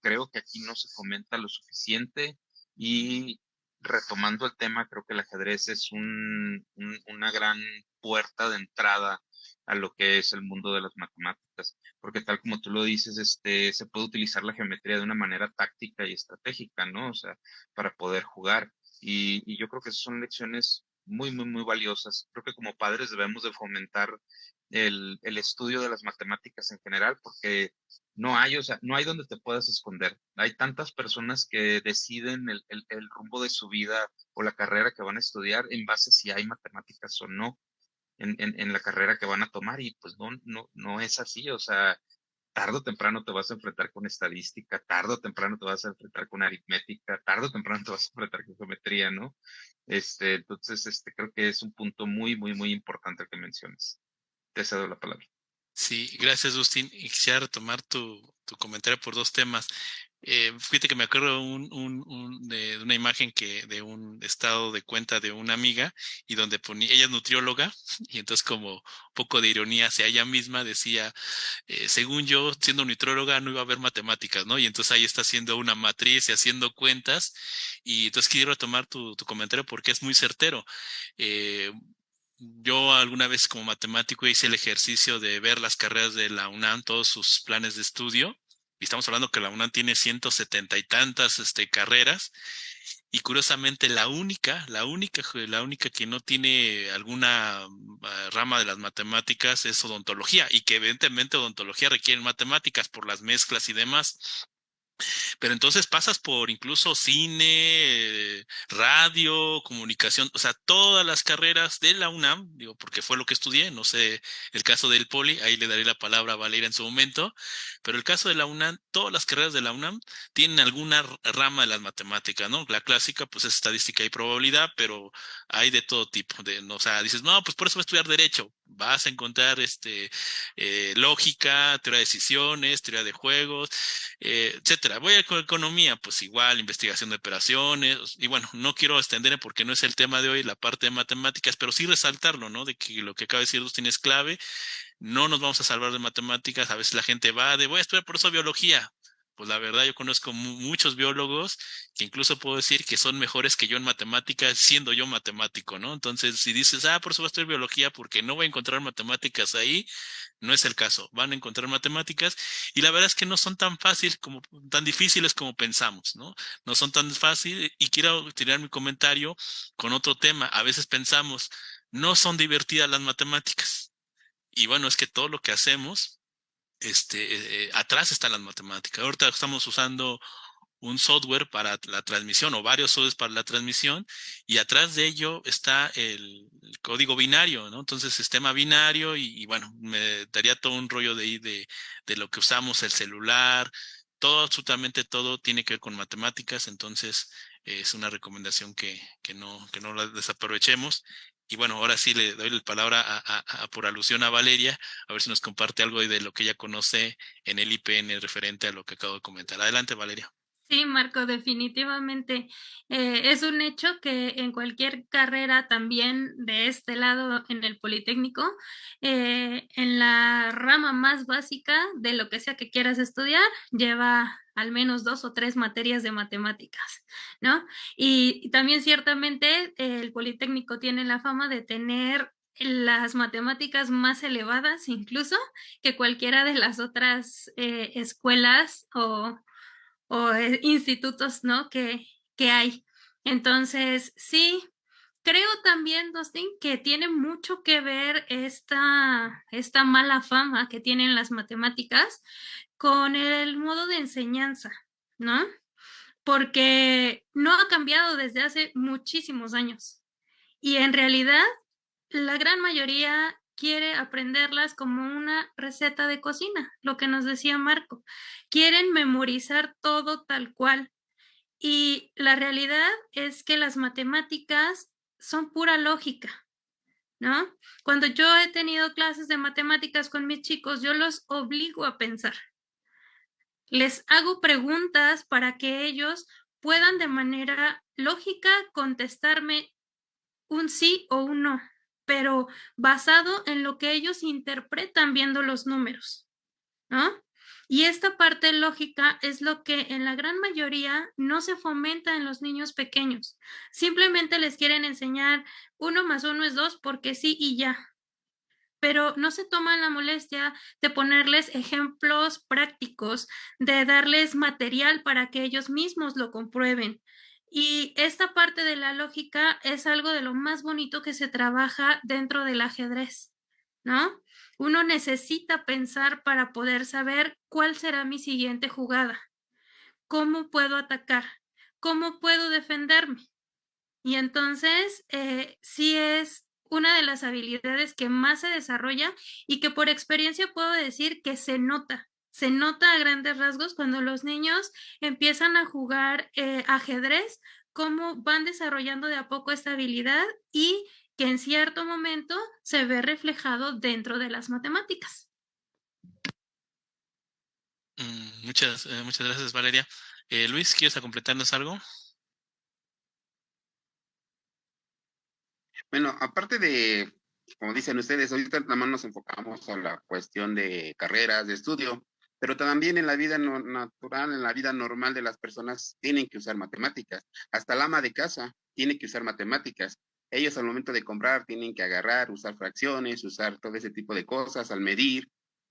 Creo que aquí no se fomenta lo suficiente y retomando el tema, creo que el ajedrez es una gran puerta de entrada a lo que es el mundo de las matemáticas, porque tal como tú lo dices, se puede utilizar la geometría de una manera táctica y estratégica, ¿no? O sea, para poder jugar. Y yo creo que esas son lecciones muy, muy, muy valiosas. Creo que como padres debemos de fomentar el estudio de las matemáticas en general, porque no hay, o sea, no hay donde te puedas esconder. Hay tantas personas que deciden el rumbo de su vida o la carrera que van a estudiar en base a si hay matemáticas o no en la carrera que van a tomar y pues no es así, o sea, tarde o temprano te vas a enfrentar con estadística, tarde o temprano te vas a enfrentar con aritmética, tarde o temprano te vas a enfrentar con geometría, ¿no? Entonces, creo que es un punto muy, muy, muy importante el que mencionas. Te cedo la palabra. Sí, gracias, Dustin. Y quisiera retomar tu comentario por dos temas. Fíjate que me acuerdo de una imagen de un estado de cuenta de una amiga y donde ponía, ella es nutrióloga y entonces como un poco de ironía hacia ella misma decía, según yo, siendo nutrióloga no iba a haber matemáticas, ¿no? Y entonces ahí está haciendo una matriz y haciendo cuentas y entonces quiero retomar tu comentario porque es muy certero. Eh, yo alguna vez como matemático hice el ejercicio de ver las carreras de la UNAM, todos sus planes de estudio, y estamos hablando que la UNAM tiene 170 y tantas carreras, y curiosamente la única que no tiene alguna rama de las matemáticas es odontología, y que evidentemente odontología requiere matemáticas por las mezclas y demás. Pero entonces pasas por incluso cine, radio, comunicación, o sea, todas las carreras de la UNAM, digo, porque fue lo que estudié, no sé el caso del Poli, ahí le daré la palabra a Valeria en su momento, pero el caso de la UNAM, todas las carreras de la UNAM tienen alguna rama de las matemáticas, ¿no? La clásica, pues es estadística y probabilidad, pero hay de todo tipo, o sea, dices, no, pues por eso voy a estudiar derecho, vas a encontrar lógica, teoría de decisiones, teoría de juegos, etcétera. Voy a con economía, pues igual, investigación de operaciones, y bueno, no quiero extenderme porque no es el tema de hoy, la parte de matemáticas, pero sí resaltarlo, ¿no? De que lo que acaba de decir Dustin es clave, no nos vamos a salvar de matemáticas, a veces la gente va de, voy a estudiar por eso biología. Pues la verdad, yo conozco muchos biólogos que incluso puedo decir que son mejores que yo en matemáticas, siendo yo matemático, ¿no? Entonces, si dices, por eso voy a estudiar biología porque no voy a encontrar matemáticas ahí, no es el caso. Van a encontrar matemáticas y la verdad es que no son tan difíciles como pensamos, ¿no? No son tan fáciles y quiero tirar mi comentario con otro tema. A veces pensamos, no son divertidas las matemáticas. Y bueno, es que todo lo que hacemos, atrás están las matemáticas. Ahorita estamos usando un software para la transmisión o varios softwares para la transmisión y atrás de ello está el código binario, ¿no? Entonces, sistema binario y bueno, me daría todo un rollo de ahí de lo que usamos, el celular, todo, absolutamente todo tiene que ver con matemáticas, entonces es una recomendación que no la desaprovechemos. Y bueno, ahora sí le doy la palabra por alusión a Valeria, a ver si nos comparte algo de lo que ella conoce en el IPN referente a lo que acabo de comentar. Adelante, Valeria. Sí, Marco, definitivamente. Es un hecho que en cualquier carrera, también de este lado en el Politécnico, en la rama más básica de lo que sea que quieras estudiar, lleva al menos 2 o 3 materias de matemáticas, ¿no? Y también ciertamente el Politécnico tiene la fama de tener las matemáticas más elevadas incluso que cualquiera de las otras escuelas o institutos, ¿no? Que hay. Entonces, sí, creo también, Dustin, que tiene mucho que ver esta mala fama que tienen las matemáticas con el modo de enseñanza, ¿no? Porque no ha cambiado desde hace muchísimos años. Y en realidad, la gran mayoría quiere aprenderlas como una receta de cocina, lo que nos decía Marco. Quieren memorizar todo tal cual. Y la realidad es que las matemáticas son pura lógica, ¿no? Cuando yo he tenido clases de matemáticas con mis chicos, yo los obligo a pensar. Les hago preguntas para que ellos puedan de manera lógica contestarme un sí o un no, pero basado en lo que ellos interpretan viendo los números, ¿no? Y esta parte lógica es lo que en la gran mayoría no se fomenta en los niños pequeños. Simplemente les quieren enseñar 1 más 1 es 2 porque sí y ya. Pero no se toman la molestia de ponerles ejemplos prácticos, de darles material para que ellos mismos lo comprueben. Y esta parte de la lógica es algo de lo más bonito que se trabaja dentro del ajedrez, ¿no? Uno necesita pensar para poder saber cuál será mi siguiente jugada, cómo puedo atacar, cómo puedo defenderme. Y entonces, sí es una de las habilidades que más se desarrolla y que por experiencia puedo decir que se nota a grandes rasgos cuando los niños empiezan a jugar ajedrez, cómo van desarrollando de a poco esta habilidad y que en cierto momento se ve reflejado dentro de las matemáticas. Muchas gracias, Valeria. Luis, ¿quieres completarnos algo? Bueno, aparte de, como dicen ustedes, ahorita nada más nos enfocamos a la cuestión de carreras, de estudio, pero también en la vida natural, en la vida normal de las personas, tienen que usar matemáticas. Hasta el ama de casa tiene que usar matemáticas. Ellos al momento de comprar tienen que agarrar, usar fracciones, usar todo ese tipo de cosas, al medir,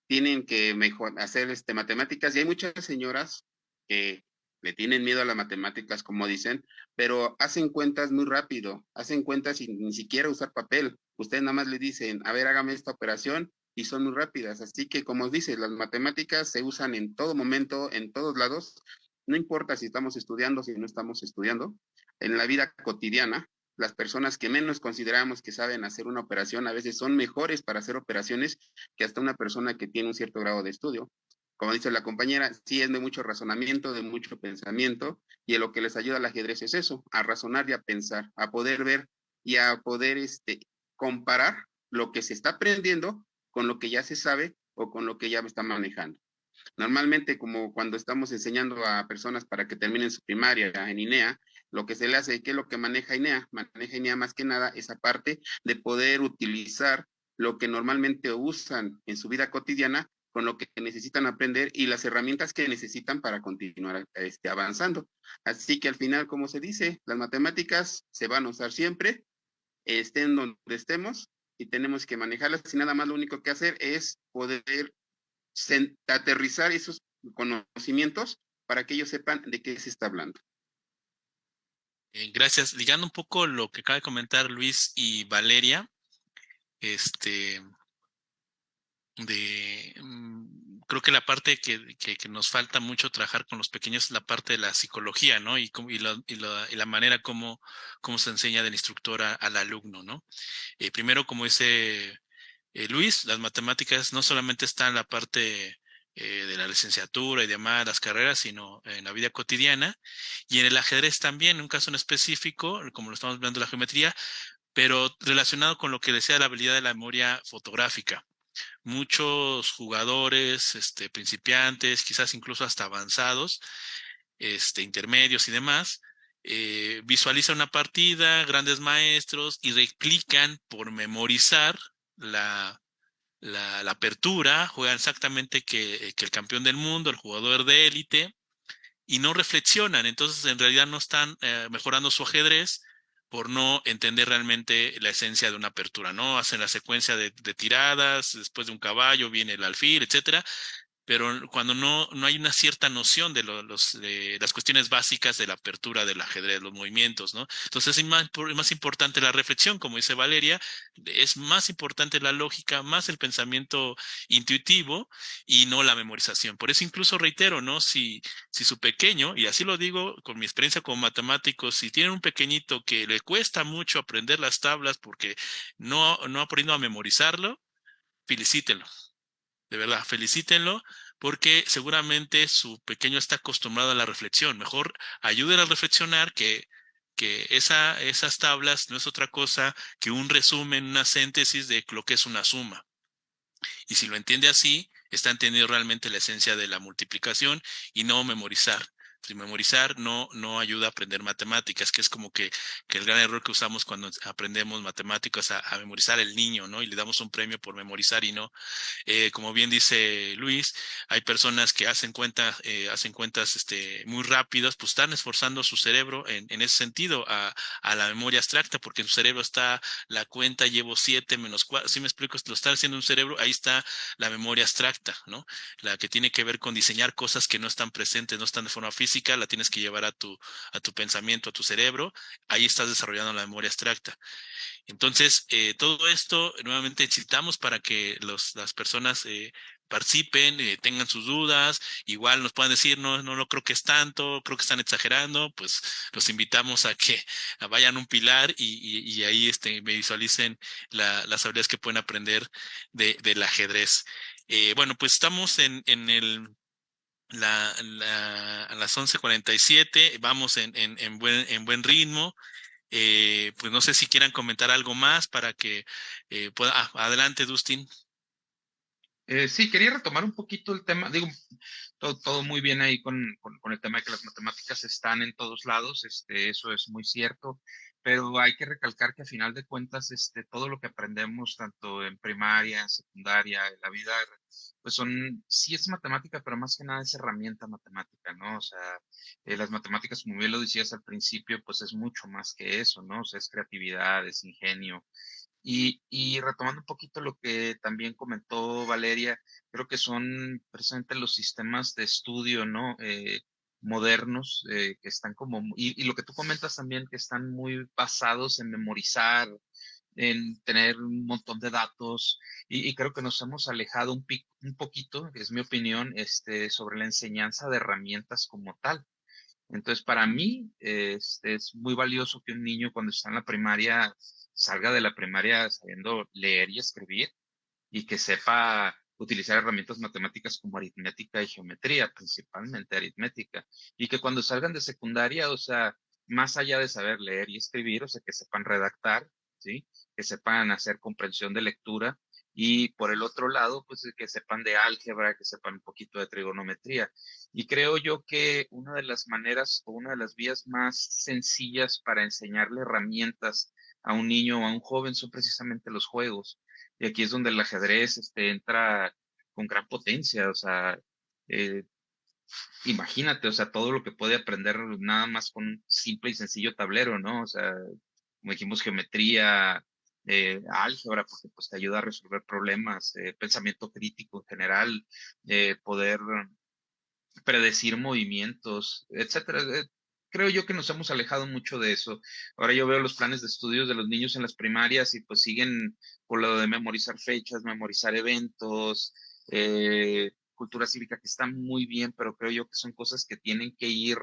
tienen que hacer matemáticas. Y hay muchas señoras que le tienen miedo a las matemáticas, como dicen, pero hacen cuentas muy rápido, hacen cuentas sin ni siquiera usar papel. Ustedes nada más le dicen, a ver, hágame esta operación y son muy rápidas. Así que, como dice, las matemáticas se usan en todo momento, en todos lados. No importa si estamos estudiando, si no estamos estudiando. En la vida cotidiana, las personas que menos consideramos que saben hacer una operación a veces son mejores para hacer operaciones que hasta una persona que tiene un cierto grado de estudio. Como dice la compañera, sí es de mucho razonamiento, de mucho pensamiento, y en lo que les ayuda al ajedrez es eso, a razonar y a pensar, a poder ver y a poder comparar lo que se está aprendiendo con lo que ya se sabe o con lo que ya está manejando. Normalmente, como cuando estamos enseñando a personas para que terminen su primaria en INEA, lo que se le hace, ¿qué es lo que maneja INEA? Maneja INEA más que nada esa parte de poder utilizar lo que normalmente usan en su vida cotidiana con lo que necesitan aprender y las herramientas que necesitan para continuar avanzando. Así que al final, como se dice, las matemáticas se van a usar siempre, estén donde estemos, y tenemos que manejarlas, y nada más lo único que hacer es poder aterrizar esos conocimientos para que ellos sepan de qué se está hablando. Gracias. Ligando un poco lo que acaba de comentar Luis y Valeria, creo que la parte que nos falta mucho trabajar con los pequeños es la parte de la psicología, ¿no? Y la manera como se enseña del instructor al alumno, ¿no? Primero, como dice Luis, las matemáticas no solamente están en la parte de la licenciatura y demás, las carreras, sino en la vida cotidiana y en el ajedrez también, en un caso en específico, como lo estamos viendo la geometría, pero relacionado con lo que decía la habilidad de la memoria fotográfica. Muchos jugadores, principiantes, quizás incluso hasta avanzados, intermedios y demás, visualiza una partida, grandes maestros, y replican por memorizar la apertura, juegan exactamente que el campeón del mundo, el jugador de élite, y no reflexionan. Entonces, en realidad no están mejorando su ajedrez por no entender realmente la esencia de una apertura, ¿no? Hacen la secuencia de tiradas, después de un caballo viene el alfil, etcétera, pero cuando no hay una cierta noción de las cuestiones básicas de la apertura del ajedrez, los movimientos, ¿no? Entonces es más importante la reflexión, como dice Valeria, es más importante la lógica, más el pensamiento intuitivo y no la memorización. Por eso incluso reitero, ¿no? Si su pequeño, y así lo digo con mi experiencia como matemático, si tienen un pequeñito que le cuesta mucho aprender las tablas porque no ha aprendido a memorizarlo, felicítenlo. De verdad, felicítenlo porque seguramente su pequeño está acostumbrado a la reflexión. Mejor ayuden a reflexionar que esas tablas no es otra cosa que un resumen, una síntesis de lo que es una suma. Y si lo entiende así, está entendiendo realmente la esencia de la multiplicación y no memorizar. Si memorizar no ayuda a aprender matemáticas, que es como que el gran error que usamos cuando aprendemos matemáticas a memorizar el niño, ¿no? Y le damos un premio por memorizar y no. Como bien dice Luis, hay personas que hacen cuentas muy rápidas, pues están esforzando su cerebro en ese sentido a la memoria abstracta, porque en su cerebro está la cuenta, llevo 7 menos 4, si me explico, lo está haciendo un cerebro, ahí está la memoria abstracta, ¿no? La que tiene que ver con diseñar cosas que no están presentes, no están de forma física, la tienes que llevar a tu pensamiento, a tu cerebro, ahí estás desarrollando la memoria abstracta. Entonces, todo esto nuevamente citamos para que las personas participen, tengan sus dudas, igual nos puedan decir, no lo creo que es tanto, creo que están exagerando, pues los invitamos a que vayan a un pilar y ahí visualicen las habilidades que pueden aprender del ajedrez. Bueno, pues estamos a las 11:47, vamos en buen ritmo. Pues no sé si quieran comentar algo más para que pueda. Adelante, Dustin. Sí, quería retomar un poquito el tema, digo, todo muy bien ahí con el tema de que las matemáticas están en todos lados, eso es muy cierto, pero hay que recalcar que a final de cuentas, todo lo que aprendemos, tanto en primaria, en secundaria, en la vida, pues sí es matemática, pero más que nada es herramienta matemática, ¿no? O sea, las matemáticas, como bien lo decías al principio, pues es mucho más que eso, ¿no? O sea, es creatividad, es ingenio. Y retomando un poquito lo que también comentó Valeria, creo que son precisamente los sistemas de estudio, ¿no? Modernos, que están y lo que tú comentas también, que están muy basados en memorizar, en tener un montón de datos, y creo que nos hemos alejado un poquito, es mi opinión, sobre la enseñanza de herramientas como tal. Entonces, para mí, es muy valioso que un niño cuando está en la primaria salga de la primaria sabiendo leer y escribir y que sepa utilizar herramientas matemáticas como aritmética y geometría, principalmente aritmética, y que cuando salgan de secundaria, o sea, más allá de saber leer y escribir, o sea, que sepan redactar, ¿sí? Que sepan hacer comprensión de lectura y por el otro lado, pues que sepan de álgebra, que sepan un poquito de trigonometría. Y creo yo que una de las maneras o una de las vías más sencillas para enseñarle herramientas a un niño o a un joven son precisamente los juegos. Y aquí es donde el ajedrez entra con gran potencia. O sea, eh, imagínate, o sea, todo lo que puede aprender nada más con un simple y sencillo tablero, ¿no? O sea, como dijimos, geometría, álgebra, porque pues te ayuda a resolver problemas, pensamiento crítico en general, poder predecir movimientos, etcétera. Creo yo que nos hemos alejado mucho de eso. Ahora yo veo los planes de estudios de los niños en las primarias y pues siguen por lo de memorizar fechas, memorizar eventos, cultura cívica, que está muy bien, pero creo yo que son cosas que tienen que ir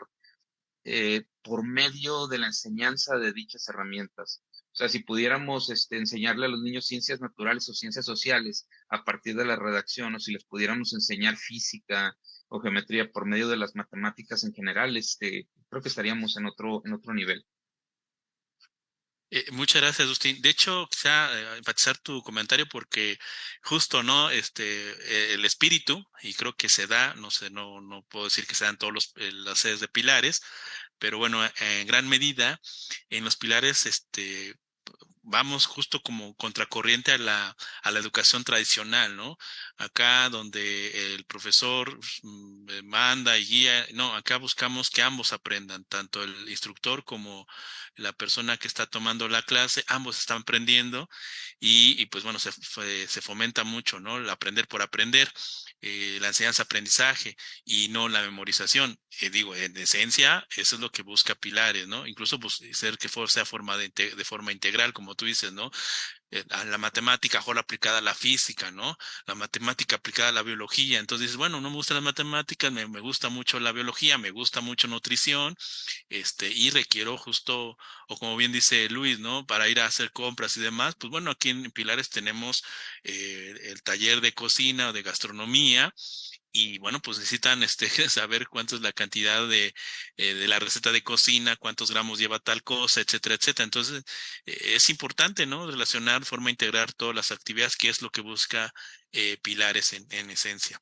por medio de la enseñanza de dichas herramientas. O sea, si pudiéramos enseñarle a los niños ciencias naturales o ciencias sociales a partir de la redacción, o si les pudiéramos enseñar física o geometría por medio de las matemáticas en general, creo que estaríamos en otro nivel. Muchas gracias, Agustín. De hecho, quizá enfatizar tu comentario porque justo, ¿no? El espíritu, y creo que se da, no sé, no puedo decir que se dan todos las sedes de pilares, pero bueno, en gran medida, en los pilares, vamos justo como contracorriente a la educación tradicional, ¿no? Acá donde el profesor manda y guía, no, acá buscamos que ambos aprendan, tanto el instructor como la persona que está tomando la clase, ambos están aprendiendo y pues bueno, se fomenta mucho, ¿no? El aprender por aprender, la enseñanza-aprendizaje y no la memorización. Digo, en esencia, eso es lo que busca Pilares, ¿no? Incluso ser que sea de forma integral, como tú dices, ¿no? A la matemática mejor aplicada a la física, ¿no? La matemática aplicada a la biología. Entonces dices, bueno, no me gustan las matemáticas, me gusta mucho la biología, me gusta mucho nutrición, y requiero justo, o como bien dice Luis, ¿no? Para ir a hacer compras y demás, pues bueno, aquí en Pilares tenemos el taller de cocina o de gastronomía, y bueno, pues necesitan saber cuánto es la cantidad de la receta de cocina, cuántos gramos lleva tal cosa, etcétera, etcétera. Entonces, es importante, ¿no? Relacionar, forma integrar todas las actividades, que es lo que busca Pilares en esencia.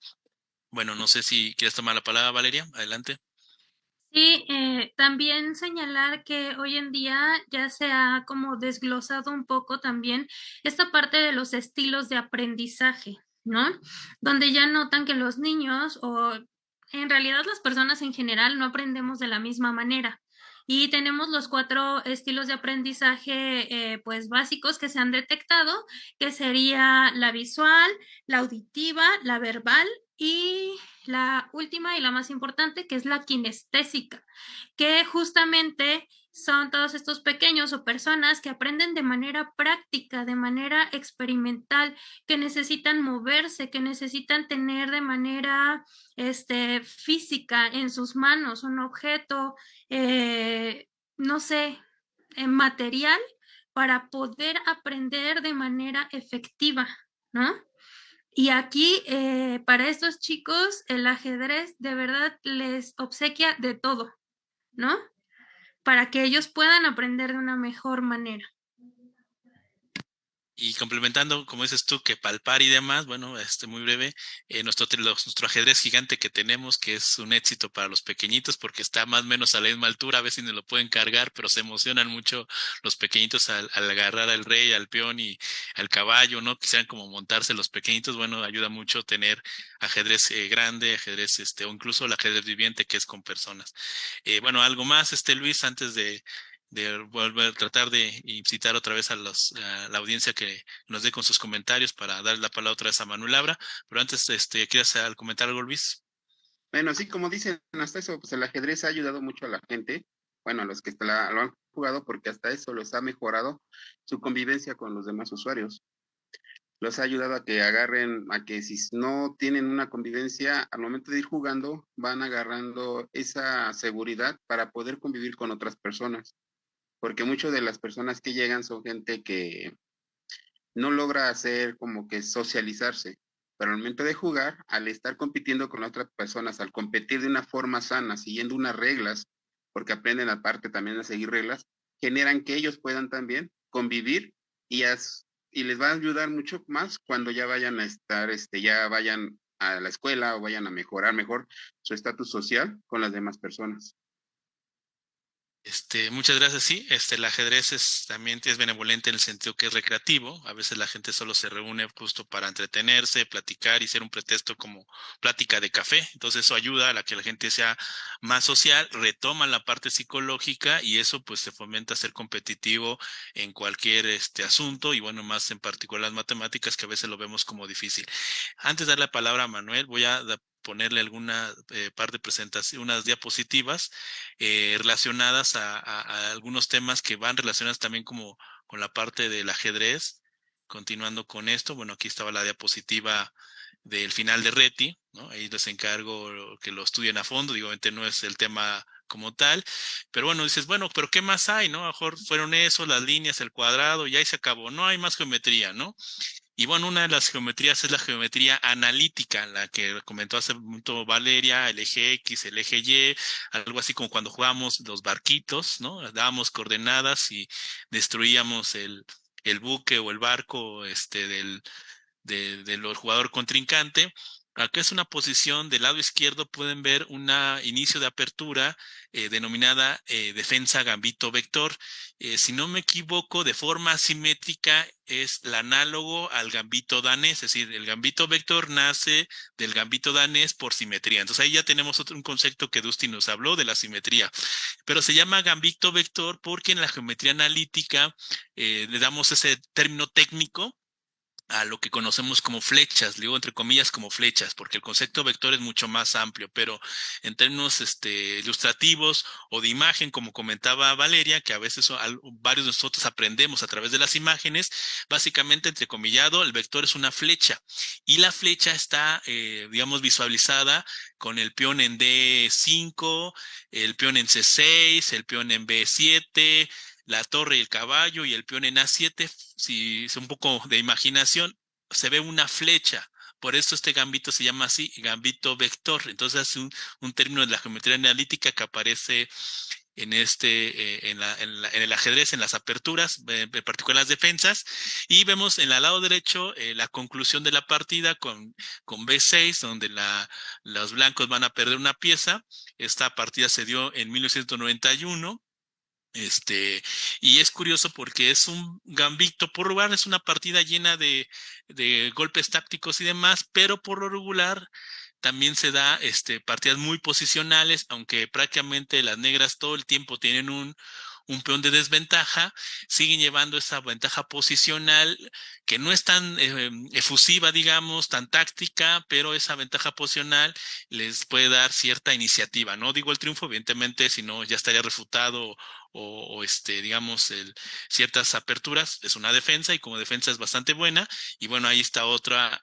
Bueno, no sé si quieres tomar la palabra, Valeria. Adelante. Sí, también señalar que hoy en día ya se ha como desglosado un poco también esta parte de los estilos de aprendizaje, ¿no? Donde ya notan que los niños o en realidad las personas en general no aprendemos de la misma manera. Y tenemos los 4 estilos de aprendizaje, pues básicos que se han detectado, que sería la visual, la auditiva, la verbal y la última y la más importante, que es la kinestésica, que justamente son todos estos pequeños o personas que aprenden de manera práctica, de manera experimental, que necesitan moverse, que necesitan tener de manera física en sus manos un objeto, no sé, material para poder aprender de manera efectiva, ¿no? Y aquí, para estos chicos, el ajedrez de verdad les obsequia de todo, ¿no? Para que ellos puedan aprender de una mejor manera. Y complementando, como dices tú, que palpar y demás, bueno, muy breve, nuestro ajedrez gigante que tenemos, que es un éxito para los pequeñitos, porque está más o menos a la misma altura, a veces ni lo pueden cargar, pero se emocionan mucho los pequeñitos al agarrar al rey, al peón y al caballo, ¿no? Quisieran como montarse los pequeñitos, bueno, ayuda mucho tener ajedrez grande, ajedrez, o incluso el ajedrez viviente, que es con personas. Bueno, algo más, Luis, antes de volver a tratar de incitar otra vez a la audiencia que nos dé con sus comentarios para dar la palabra otra vez a Manuel Labra. Pero antes, ¿quieres comentar algo, Luis? Bueno, sí, como dicen, hasta eso, pues el ajedrez ha ayudado mucho a la gente, bueno, a los que lo han jugado, porque hasta eso les ha mejorado su convivencia con los demás usuarios. Los ha ayudado a que agarren, a que si no tienen una convivencia, al momento de ir jugando, van agarrando esa seguridad para poder convivir con otras personas. Porque muchas de las personas que llegan son gente que no logra hacer como que socializarse. Pero al momento de jugar, al estar compitiendo con otras personas, al competir de una forma sana, siguiendo unas reglas, porque aprenden aparte también a seguir reglas, generan que ellos puedan también convivir y, y les va a ayudar mucho más cuando ya vayan a estar, ya vayan a la escuela o vayan a mejorar mejor su estatus social con las demás personas. Muchas gracias. Sí, el ajedrez también es benevolente en el sentido que es recreativo. A veces la gente solo se reúne justo para entretenerse, platicar y ser un pretexto como plática de café. Entonces eso ayuda a que la gente sea más social, retoma la parte psicológica y eso pues se fomenta a ser competitivo en cualquier asunto y bueno, más en particular las matemáticas que a veces lo vemos como difícil. Antes de dar la palabra a Manuel, voy a ponerle alguna parte de presentación, unas diapositivas relacionadas a algunos temas que van relacionados también como con la parte del ajedrez. Continuando con esto, bueno, aquí estaba la diapositiva del final de Reti, ¿no? Ahí les encargo que lo estudien a fondo, digo, obviamente no es el tema como tal, pero bueno, dices, bueno, pero ¿qué más hay, no? A lo mejor fueron eso, las líneas, el cuadrado, y ahí se acabó, no hay más geometría, ¿no? Y bueno, una de las geometrías es la geometría analítica, la que comentó hace un momento Valeria, el eje X, el eje Y, algo así como cuando jugábamos los barquitos, ¿no? Dábamos coordenadas y destruíamos el buque o el barco del jugador contrincante. Acá es una posición del lado izquierdo, pueden ver un inicio de apertura denominada defensa gambito vector. Si no me equivoco, de forma asimétrica es el análogo al gambito danés, es decir, el gambito vector nace del gambito danés por simetría. Entonces ahí ya tenemos un concepto que Dustin nos habló de la simetría, pero se llama gambito vector porque en la geometría analítica le damos ese término técnico a lo que conocemos como flechas, digo entre comillas como flechas, porque el concepto vector es mucho más amplio, pero en términos ilustrativos o de imagen, como comentaba Valeria, que a veces varios de nosotros aprendemos a través de las imágenes, básicamente entrecomillado, el vector es una flecha y la flecha está, digamos, visualizada con el peón en D5, el peón en C6, el peón en B7, la torre y el caballo y el peón en A7, si es un poco de imaginación, se ve una flecha. Por eso este gambito se llama así, gambito vector. Entonces es un término de la geometría analítica que aparece en el ajedrez, en las aperturas, en particular en las defensas, y vemos en el lado derecho la conclusión de la partida con B6, donde los blancos van a perder una pieza. Esta partida se dio en 1991. Y es curioso porque es un gambito por lugar, es una partida llena de golpes tácticos y demás, pero por lo regular también se da partidas muy posicionales, aunque prácticamente las negras todo el tiempo tienen un peón de desventaja, siguen llevando esa ventaja posicional que no es tan efusiva, digamos, tan táctica, pero esa ventaja posicional les puede dar cierta iniciativa. No digo el triunfo, evidentemente, si no ya estaría refutado digamos, ciertas aperturas. Es una defensa y como defensa es bastante buena. Y bueno, ahí está otra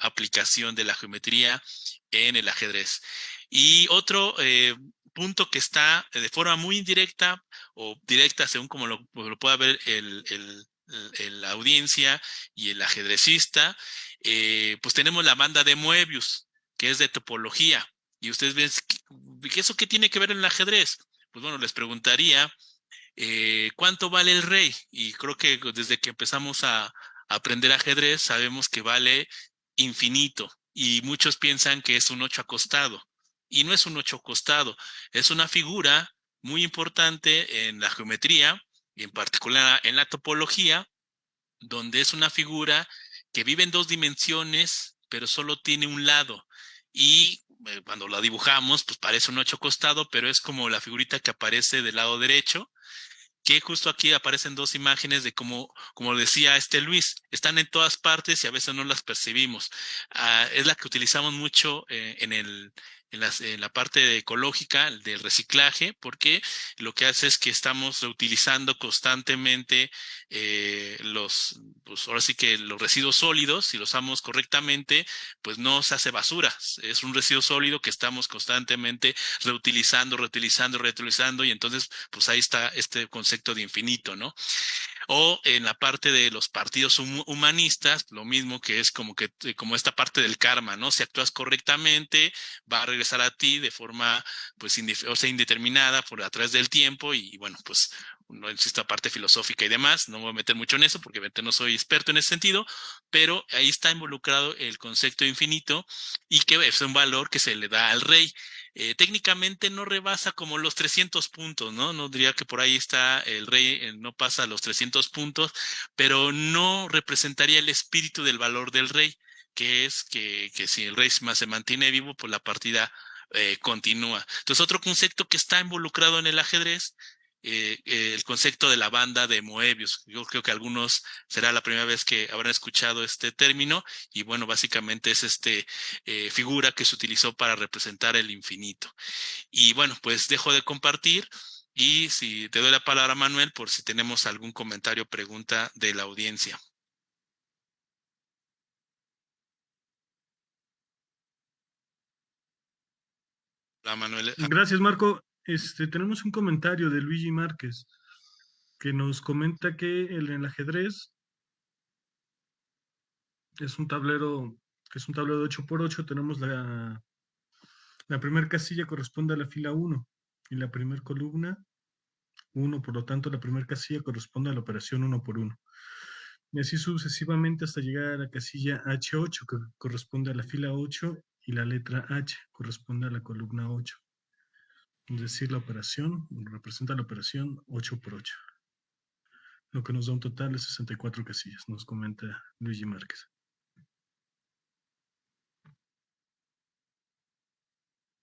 aplicación de la geometría en el ajedrez. Y otro punto que está de forma muy indirecta o directa, según como lo pueda ver la audiencia y el ajedrecista, pues tenemos la banda de Moebius, que es de topología. Y ustedes ven, ¿eso qué tiene que ver en el ajedrez? Pues bueno, les preguntaría, ¿cuánto vale el rey? Y creo que desde que empezamos a aprender ajedrez sabemos que vale infinito. Y muchos piensan que es un 8 acostado. Y no es un 8 acostado, es una figura muy importante en la geometría y en particular en la topología, donde es una figura que vive en dos dimensiones, pero solo tiene un lado. Y cuando la dibujamos, pues parece un 8 acostado, pero es como la figurita que aparece del lado derecho, que justo aquí aparecen dos imágenes de como decía Luis, están en todas partes y a veces no las percibimos. Es la que utilizamos mucho en la parte ecológica del reciclaje, porque lo que hace es que estamos reutilizando constantemente pues ahora sí que los residuos sólidos, si los usamos correctamente, pues no se hace basura. Es un residuo sólido que estamos constantemente reutilizando, y entonces pues ahí está este concepto de infinito, ¿no? O en la parte de los partidos humanistas, lo mismo, que es como esta parte del karma, ¿no? Si actúas correctamente, va a regresar a ti de forma pues indeterminada a través del tiempo, y bueno, pues no existe esta parte filosófica y demás, no me voy a meter mucho en eso porque no soy experto en ese sentido, pero ahí está involucrado el concepto de infinito y que es un valor que se le da al rey. Técnicamente no rebasa como los 300 puntos, ¿no? No diría que por ahí está el rey, no pasa los 300 puntos, pero no representaría el espíritu del valor del rey, que es que si el rey se mantiene vivo, pues la partida continúa. Entonces, otro concepto que está involucrado en el ajedrez, el concepto de la banda de Moebius. Yo creo que algunos será la primera vez que habrán escuchado este término, y bueno, básicamente es figura que se utilizó para representar el infinito. Y bueno, pues dejo de compartir y si te doy la palabra, Manuel, por si tenemos algún comentario o pregunta de la audiencia. Hola, Manuel. Gracias, Marco. Tenemos un comentario de Luigi Márquez que nos comenta que en el ajedrez Es un tablero de 8x8. Tenemos la primera casilla corresponde a la fila 1 y la primera columna 1, por lo tanto la primera casilla corresponde a la operación 1x1. Y así sucesivamente hasta llegar a la casilla H8, que corresponde a la fila 8, y la letra H corresponde a la columna 8. Es decir, la operación representa la operación 8x8, lo que nos da un total de 64 casillas, nos comenta Luigi Márquez.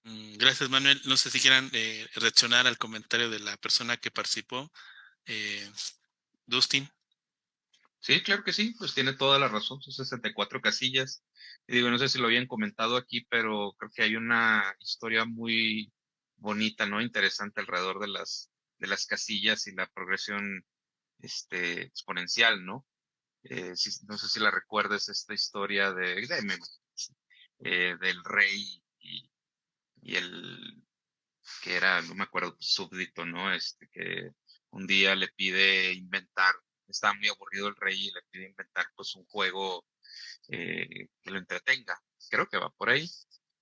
Gracias, Manuel. No sé si quieran reaccionar al comentario de la persona que participó. Dustin. Sí, claro que sí, pues tiene toda la razón, son 64 casillas. Y digo, no sé si lo habían comentado aquí, pero creo que hay una historia muy bonita, ¿no? Interesante alrededor de las casillas y la progresión exponencial, ¿no? No sé si la recuerdes, esta historia del rey y el que era, no me acuerdo, súbdito, ¿no? Que un día le pide inventar, estaba muy aburrido el rey y le pide inventar pues un juego que lo entretenga. Creo que va por ahí.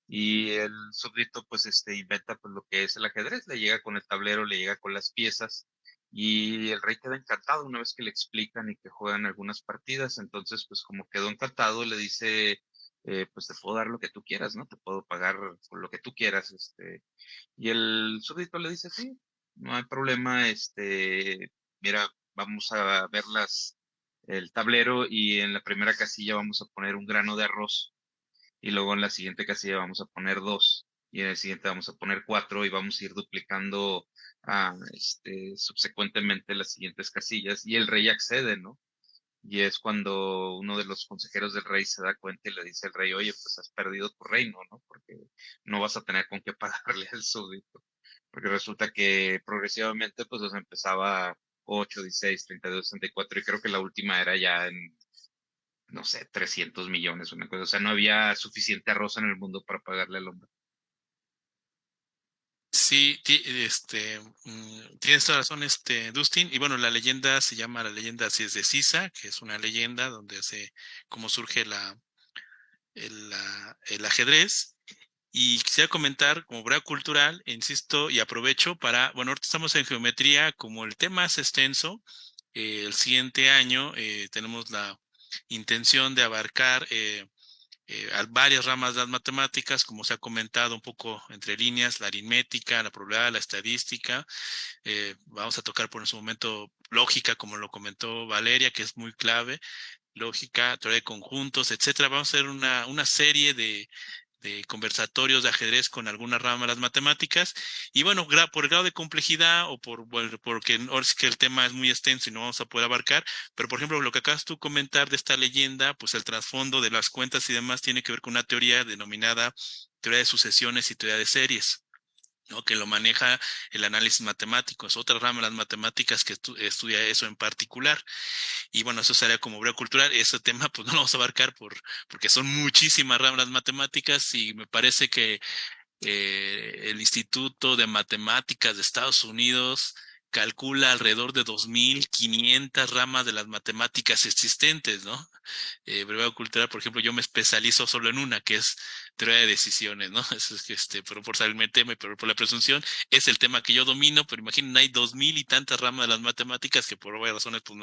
Y el súbdito pues inventa pues lo que es el ajedrez, le llega con el tablero, le llega con las piezas y el rey queda encantado una vez que le explican y que juegan algunas partidas. Entonces pues como quedó encantado le dice pues te puedo dar lo que tú quieras, ¿no? Te puedo pagar por lo que tú quieras, y el súbdito le dice, sí, no hay problema, mira, vamos a ver el tablero y en la primera casilla vamos a poner un grano de arroz y luego en la siguiente casilla vamos a poner dos y en el siguiente vamos a poner cuatro y vamos a ir duplicando subsecuentemente las siguientes casillas y el rey accede, ¿no? Y es cuando uno de los consejeros del rey se da cuenta y le dice al rey, oye, pues has perdido tu reino, ¿no? Porque no vas a tener con qué pagarle al súbdito. Porque resulta que progresivamente, pues los empezaba 8, 16, 32, 64 y creo que la última era ya en, no sé, 300 millones, una cosa. O sea, no había suficiente arroz en el mundo para pagarle al hombre. Sí, tienes toda razón, Dustin. Y bueno, la leyenda se llama la leyenda así es de Sisa, que es una leyenda donde cómo surge el ajedrez. Y quisiera comentar como breve cultural, insisto, y aprovecho bueno, ahorita estamos en geometría, como el tema es extenso, el siguiente año tenemos la intención de abarcar varias ramas de las matemáticas, como se ha comentado un poco entre líneas, la aritmética, la probabilidad, la estadística. Vamos a tocar por en su momento lógica, como lo comentó Valeria, que es muy clave, lógica, teoría de conjuntos, etcétera. Vamos a hacer una serie de conversatorios de ajedrez con alguna rama de las matemáticas. Y bueno, por el grado de complejidad o porque ahora sí que el tema es muy extenso y no vamos a poder abarcar, pero por ejemplo, lo que acabas tú de comentar de esta leyenda, pues el trasfondo de las cuentas y demás tiene que ver con una teoría denominada teoría de sucesiones y teoría de series, ¿no? Que lo maneja el análisis matemático. Es otra rama de las matemáticas que estudia eso en particular. Y bueno, eso sería como breve cultural. Ese tema pues no lo vamos a abarcar porque son muchísimas ramas matemáticas y me parece que el Instituto de Matemáticas de Estados Unidos calcula alrededor de 2.500 ramas de las matemáticas existentes, ¿no? Breve cultural, por ejemplo, yo me especializo solo en una, que es teoría de decisiones, ¿no? Eso es pero por salirme el tema, pero por la presunción, es el tema que yo domino, pero imaginen, hay 2.000 y tantas ramas de las matemáticas que por varias razones pues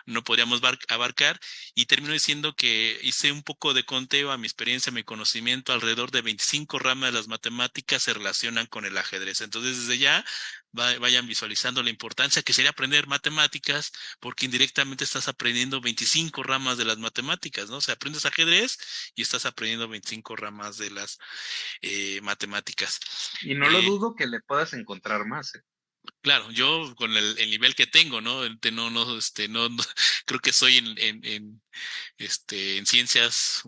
no podríamos abarcar, y termino diciendo que hice un poco de conteo a mi experiencia, mi conocimiento, alrededor de 25 ramas de las matemáticas se relacionan con el ajedrez. Entonces, desde ya vayan visualizando la importancia que sería aprender matemáticas, porque indirectamente estás aprendiendo 25 ramas de las matemáticas, ¿no? O sea, aprendes ajedrez y estás aprendiendo 25 ramas de las matemáticas. Y no lo dudo que le puedas encontrar más, ¿eh? Claro, yo con el nivel que tengo, ¿no? Creo que soy en ciencias,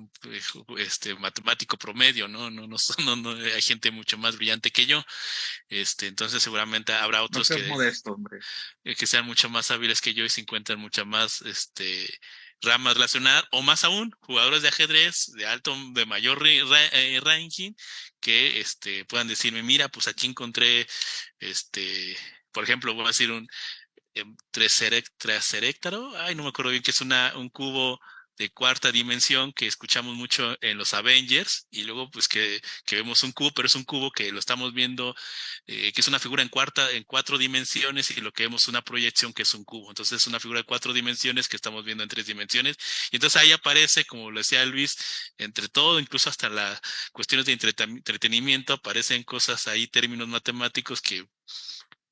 matemático promedio, ¿no? No, hay gente mucho más brillante que yo. Entonces seguramente habrá No otros seas modesto, hombre. que sean mucho más hábiles que yo y se encuentran muchas más, ramas relacionadas, o más aún, jugadores de ajedrez de mayor ranking, que, puedan decirme, mira, pues aquí encontré, por ejemplo, voy a decir un Traceréctaro, ay, no me acuerdo bien, que es un cubo de cuarta dimensión que escuchamos mucho en los Avengers, y luego pues que vemos un cubo, pero es un cubo que lo estamos viendo, que es una figura en 4 dimensiones, y lo que vemos es una proyección que es un cubo. Entonces es una figura de 4 dimensiones que estamos viendo en 3 dimensiones, y entonces ahí aparece, como lo decía Luis, entre todo, incluso hasta las cuestiones de entretenimiento, aparecen cosas ahí, términos matemáticos que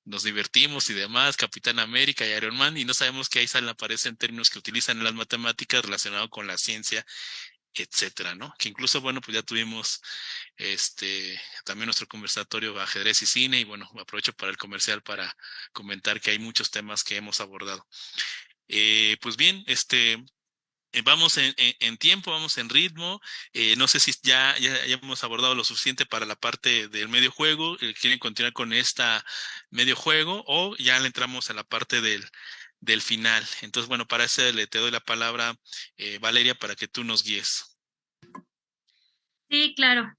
nos divertimos y demás, Capitán América y Iron Man, y no sabemos que ahí aparecen términos que utilizan en las matemáticas relacionados con la ciencia, etcétera, ¿no? Que incluso, bueno, pues ya tuvimos también nuestro conversatorio de ajedrez y cine, y bueno, aprovecho para el comercial para comentar que hay muchos temas que hemos abordado. Pues bien, vamos en tiempo, vamos en ritmo. No sé si ya hemos abordado lo suficiente para la parte del medio juego. ¿Quieren continuar con esta medio juego o ya le entramos a la parte del final? Entonces, bueno, para eso te doy la palabra, Valeria, para que tú nos guíes. Sí, claro.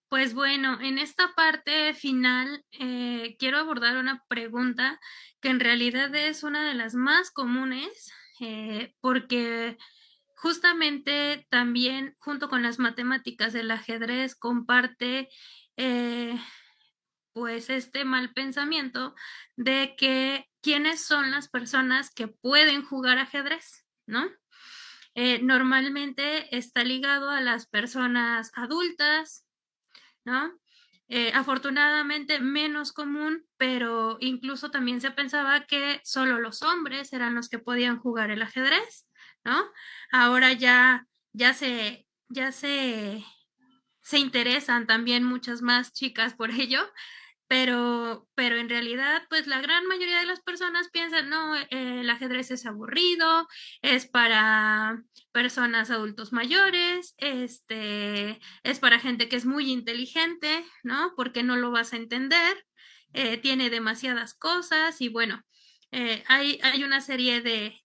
Pues bueno, en esta parte final quiero abordar una pregunta que en realidad es una de las más comunes, porque justamente también junto con las matemáticas el ajedrez comparte pues este mal pensamiento de que quiénes son las personas que pueden jugar ajedrez, ¿no? Normalmente está ligado a las personas adultas, ¿no? Afortunadamente menos común, pero incluso también se pensaba que solo los hombres eran los que podían jugar el ajedrez, ¿no? Ahora se interesan también muchas más chicas por ello, pero en realidad, pues la gran mayoría de las personas piensan, no, el ajedrez es aburrido, es para personas adultos mayores, es para gente que es muy inteligente, ¿no? Porque no lo vas a entender, tiene demasiadas cosas y bueno, hay una serie de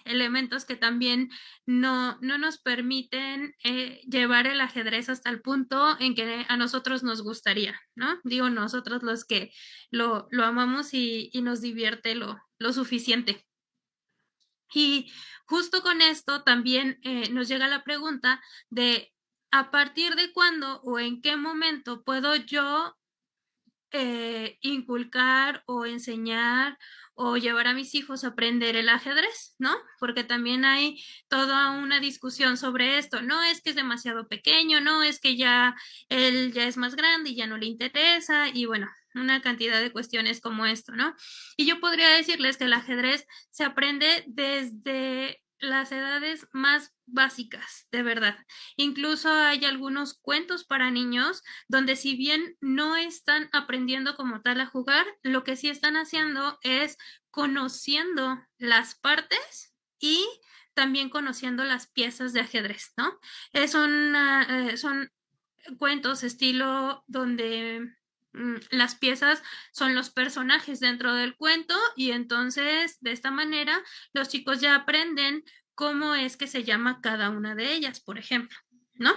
elementos que también no nos permiten llevar el ajedrez hasta el punto en que a nosotros nos gustaría, ¿no? Digo nosotros los que lo amamos y nos divierte lo suficiente. Y justo con esto también nos llega la pregunta de a partir de cuándo o en qué momento puedo yo inculcar o enseñar o llevar a mis hijos a aprender el ajedrez, ¿no? Porque también hay toda una discusión sobre esto. No es que es demasiado pequeño, no es que él ya es más grande y ya no le interesa, y bueno, una cantidad de cuestiones como esto, ¿no? Y yo podría decirles que el ajedrez se aprende desde las edades más básicas, de verdad. Incluso hay algunos cuentos para niños donde si bien no están aprendiendo como tal a jugar, lo que sí están haciendo es conociendo las partes y también conociendo las piezas de ajedrez, ¿no? Son cuentos estilo donde las piezas son los personajes dentro del cuento y entonces de esta manera los chicos ya aprenden cómo es que se llama cada una de ellas, por ejemplo, ¿no?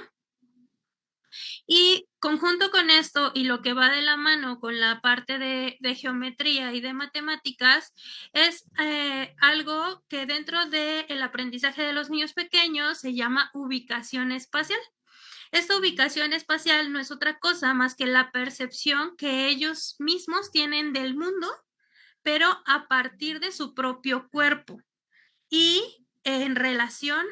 Y conjunto con esto y lo que va de la mano con la parte de geometría y de matemáticas es algo que dentro del aprendizaje de los niños pequeños se llama ubicación espacial. Esta ubicación espacial no es otra cosa más que la percepción que ellos mismos tienen del mundo, pero a partir de su propio cuerpo y en relación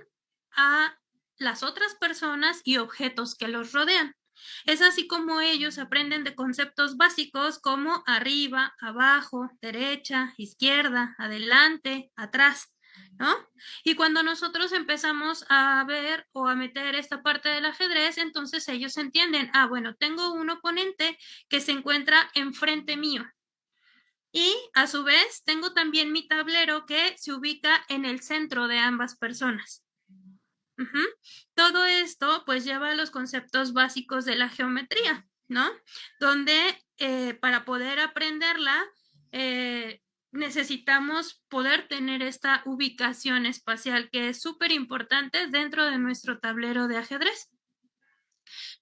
a las otras personas y objetos que los rodean. Es así como ellos aprenden de conceptos básicos como arriba, abajo, derecha, izquierda, adelante, atrás, ¿no? Y cuando nosotros empezamos a ver o a meter esta parte del ajedrez, entonces ellos entienden, bueno, tengo un oponente que se encuentra enfrente mío. Y a su vez tengo también mi tablero que se ubica en el centro de ambas personas. Todo esto pues lleva a los conceptos básicos de la geometría, ¿no? Donde para poder aprenderla necesitamos poder tener esta ubicación espacial que es súper importante dentro de nuestro tablero de ajedrez.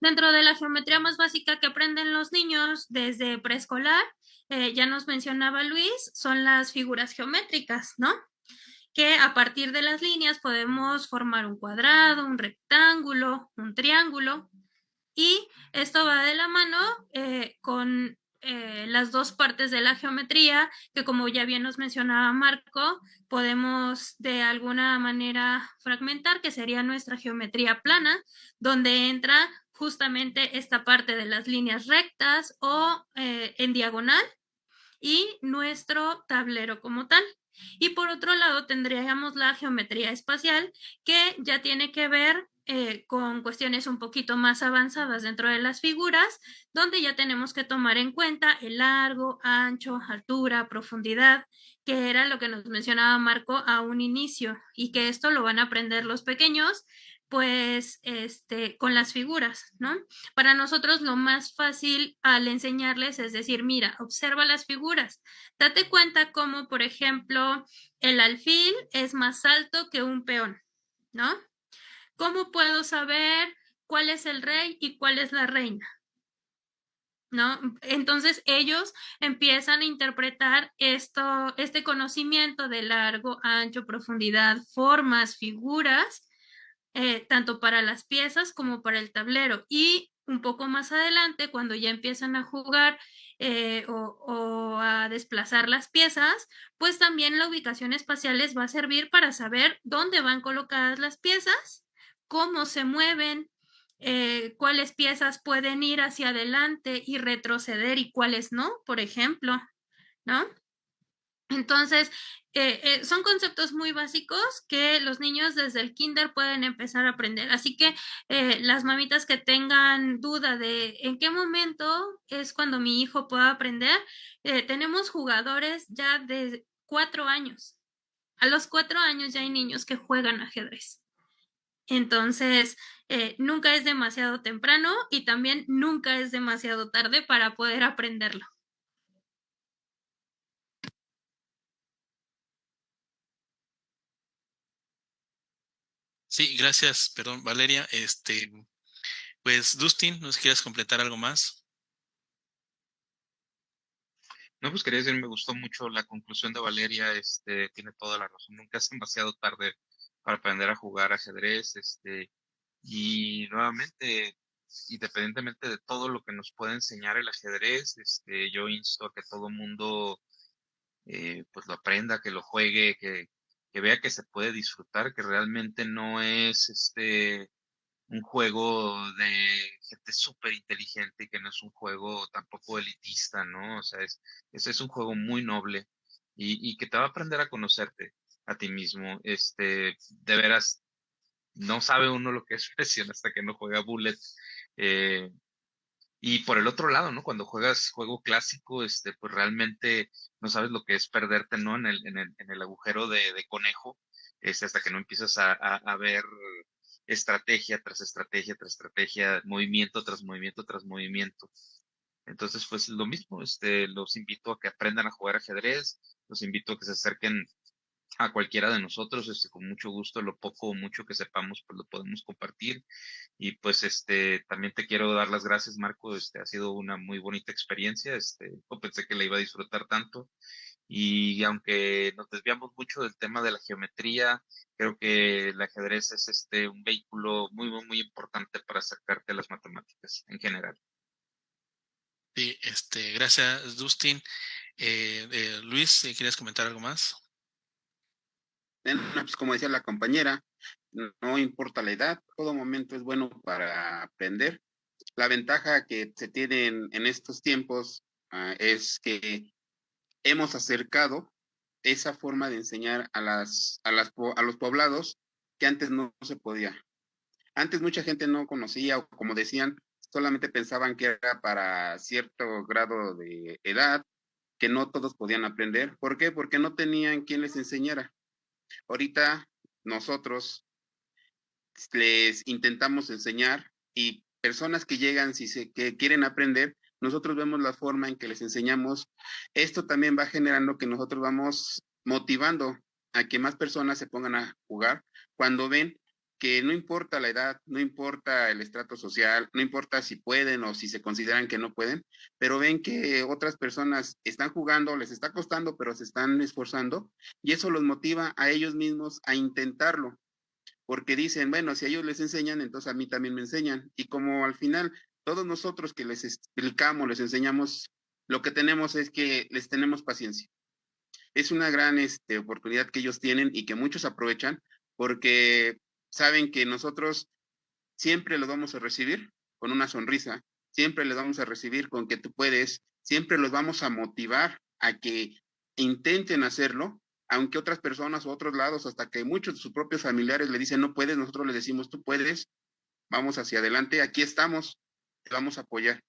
Dentro de la geometría más básica que aprenden los niños desde preescolar, ya nos mencionaba Luis, son las figuras geométricas, ¿no? que a partir de las líneas podemos formar un cuadrado, un rectángulo, un triángulo, y esto va de la mano con las dos partes de la geometría, que como ya bien nos mencionaba Marco, podemos de alguna manera fragmentar, que sería nuestra geometría plana, donde entra justamente esta parte de las líneas rectas o en diagonal, y nuestro tablero como tal. Y por otro lado tendríamos la geometría espacial, que ya tiene que ver con cuestiones un poquito más avanzadas dentro de las figuras, donde ya tenemos que tomar en cuenta el largo, ancho, altura, profundidad, que era lo que nos mencionaba Marco a un inicio, y que esto lo van a aprender los pequeños pues con las figuras, ¿no? Para nosotros lo más fácil al enseñarles es decir, mira, observa las figuras, date cuenta cómo, por ejemplo, el alfil es más alto que un peón, ¿no? ¿Cómo puedo saber cuál es el rey y cuál es la reina? ¿No? Entonces ellos empiezan a interpretar este conocimiento de largo, ancho, profundidad, formas, figuras, tanto para las piezas como para el tablero. Y un poco más adelante, cuando ya empiezan a jugar o a desplazar las piezas, pues también la ubicación espacial les va a servir para saber dónde van colocadas las piezas, cómo se mueven, cuáles piezas pueden ir hacia adelante y retroceder y cuáles no, por ejemplo, ¿no? Entonces, son conceptos muy básicos que los niños desde el kinder pueden empezar a aprender. Así que las mamitas que tengan duda de en qué momento es cuando mi hijo pueda aprender, tenemos jugadores ya de 4 años. A los 4 años ya hay niños que juegan ajedrez. Entonces, nunca es demasiado temprano y también nunca es demasiado tarde para poder aprenderlo. Sí, gracias, perdón, Valeria. Pues, Dustin, ¿nos quieres completar algo más? No, pues quería decir, me gustó mucho la conclusión de Valeria, tiene toda la razón, nunca es demasiado tarde para aprender a jugar ajedrez, y nuevamente, independientemente de todo lo que nos puede enseñar el ajedrez, yo insto a que todo mundo pues lo aprenda, que lo juegue, que vea que se puede disfrutar, que realmente no es un juego de gente súper inteligente y que no es un juego tampoco elitista, ¿no? O sea, es un juego muy noble y que te va a aprender a conocerte a ti mismo. De veras, no sabe uno lo que es presión hasta que no juega Bullet. Eh, y por el otro lado, ¿no? Cuando juegas juego clásico, pues realmente no sabes lo que es perderte, ¿no? En el agujero de conejo, hasta que no empiezas a ver estrategia tras estrategia tras estrategia, movimiento tras movimiento tras movimiento. Entonces, pues lo mismo, los invito a que aprendan a jugar ajedrez, los invito a que se acerquen a cualquiera de nosotros, con mucho gusto, lo poco o mucho que sepamos, pues lo podemos compartir. Y pues, también te quiero dar las gracias, Marco, ha sido una muy bonita experiencia, no pensé que la iba a disfrutar tanto. Y aunque nos desviamos mucho del tema de la geometría, creo que el ajedrez es un vehículo muy, muy, muy importante para acercarte a las matemáticas en general. Sí, gracias, Dustin. Luis, ¿quieres comentar algo más? Bueno, pues como decía la compañera, no importa la edad, todo momento es bueno para aprender. La ventaja que se tiene en estos tiempos es que hemos acercado esa forma de enseñar a los poblados que antes no se podía. Antes mucha gente no conocía o como decían, solamente pensaban que era para cierto grado de edad, que no todos podían aprender. ¿Por qué? Porque no tenían quien les enseñara. Ahorita nosotros les intentamos enseñar y personas que llegan, que quieren aprender, nosotros vemos la forma en que les enseñamos. Esto también va generando que nosotros vamos motivando a que más personas se pongan a jugar cuando ven que no importa la edad, no importa el estrato social, no importa si pueden o si se consideran que no pueden, pero ven que otras personas están jugando, les está costando, pero se están esforzando y eso los motiva a ellos mismos a intentarlo, porque dicen, bueno, si a ellos les enseñan, entonces a mí también me enseñan. Y como al final todos nosotros que les explicamos, les enseñamos, lo que tenemos es que les tenemos paciencia. Es una gran oportunidad que ellos tienen y que muchos aprovechan porque saben que nosotros siempre los vamos a recibir con una sonrisa, siempre les vamos a recibir con que tú puedes, siempre los vamos a motivar a que intenten hacerlo, aunque otras personas o otros lados, hasta que muchos de sus propios familiares le dicen no puedes, nosotros les decimos tú puedes, vamos hacia adelante, aquí estamos, te vamos a apoyar.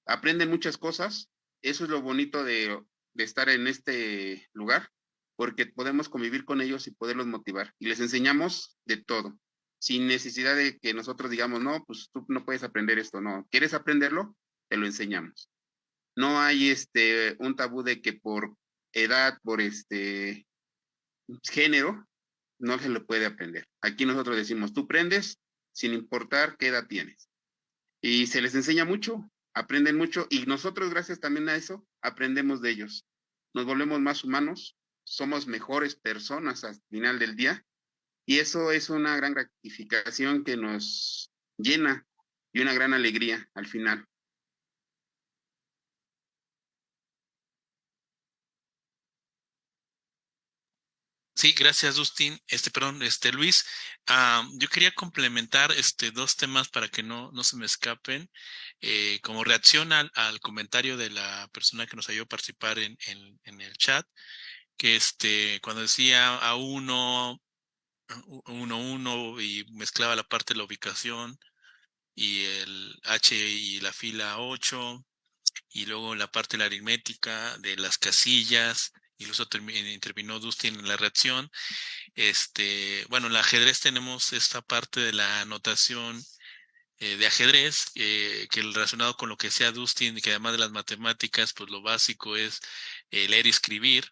Aprenden muchas cosas, eso es lo bonito de estar en este lugar, porque podemos convivir con ellos y poderlos motivar. Y les enseñamos de todo, sin necesidad de que nosotros digamos, no, pues tú no puedes aprender esto, no. ¿Quieres aprenderlo? Te lo enseñamos. No hay un tabú de que por edad, por género, no se lo puede aprender. Aquí nosotros decimos, tú aprendes sin importar qué edad tienes. Y se les enseña mucho, aprenden mucho y nosotros gracias también a eso aprendemos de ellos. Nos volvemos más humanos, somos mejores personas al final del día y eso es una gran gratificación que nos llena y una gran alegría al final. Sí, gracias, Dustin. Perdón, Luis. Yo quería complementar dos temas para que no se me escapen. Como reacción al comentario de la persona que nos ayudó a participar en el chat, que cuando decía uno y mezclaba la parte de la ubicación y el H y la fila 8 y luego la parte de la aritmética de las casillas, incluso intervino Dustin en la reacción. Bueno, en el ajedrez tenemos esta parte de la anotación de ajedrez, que relacionado con lo que sea Dustin, que además de las matemáticas, pues lo básico es leer y escribir.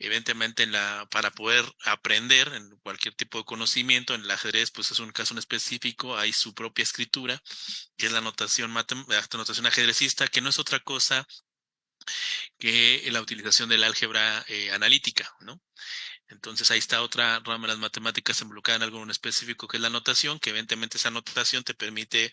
Evidentemente, para poder aprender en cualquier tipo de conocimiento, en el ajedrez, pues es un caso en específico, hay su propia escritura, que es la anotación ajedrecista, que no es otra cosa que la utilización del álgebra analítica, ¿no? Entonces ahí está otra rama de las matemáticas involucrada en algo en específico que es la anotación, que evidentemente esa anotación te permite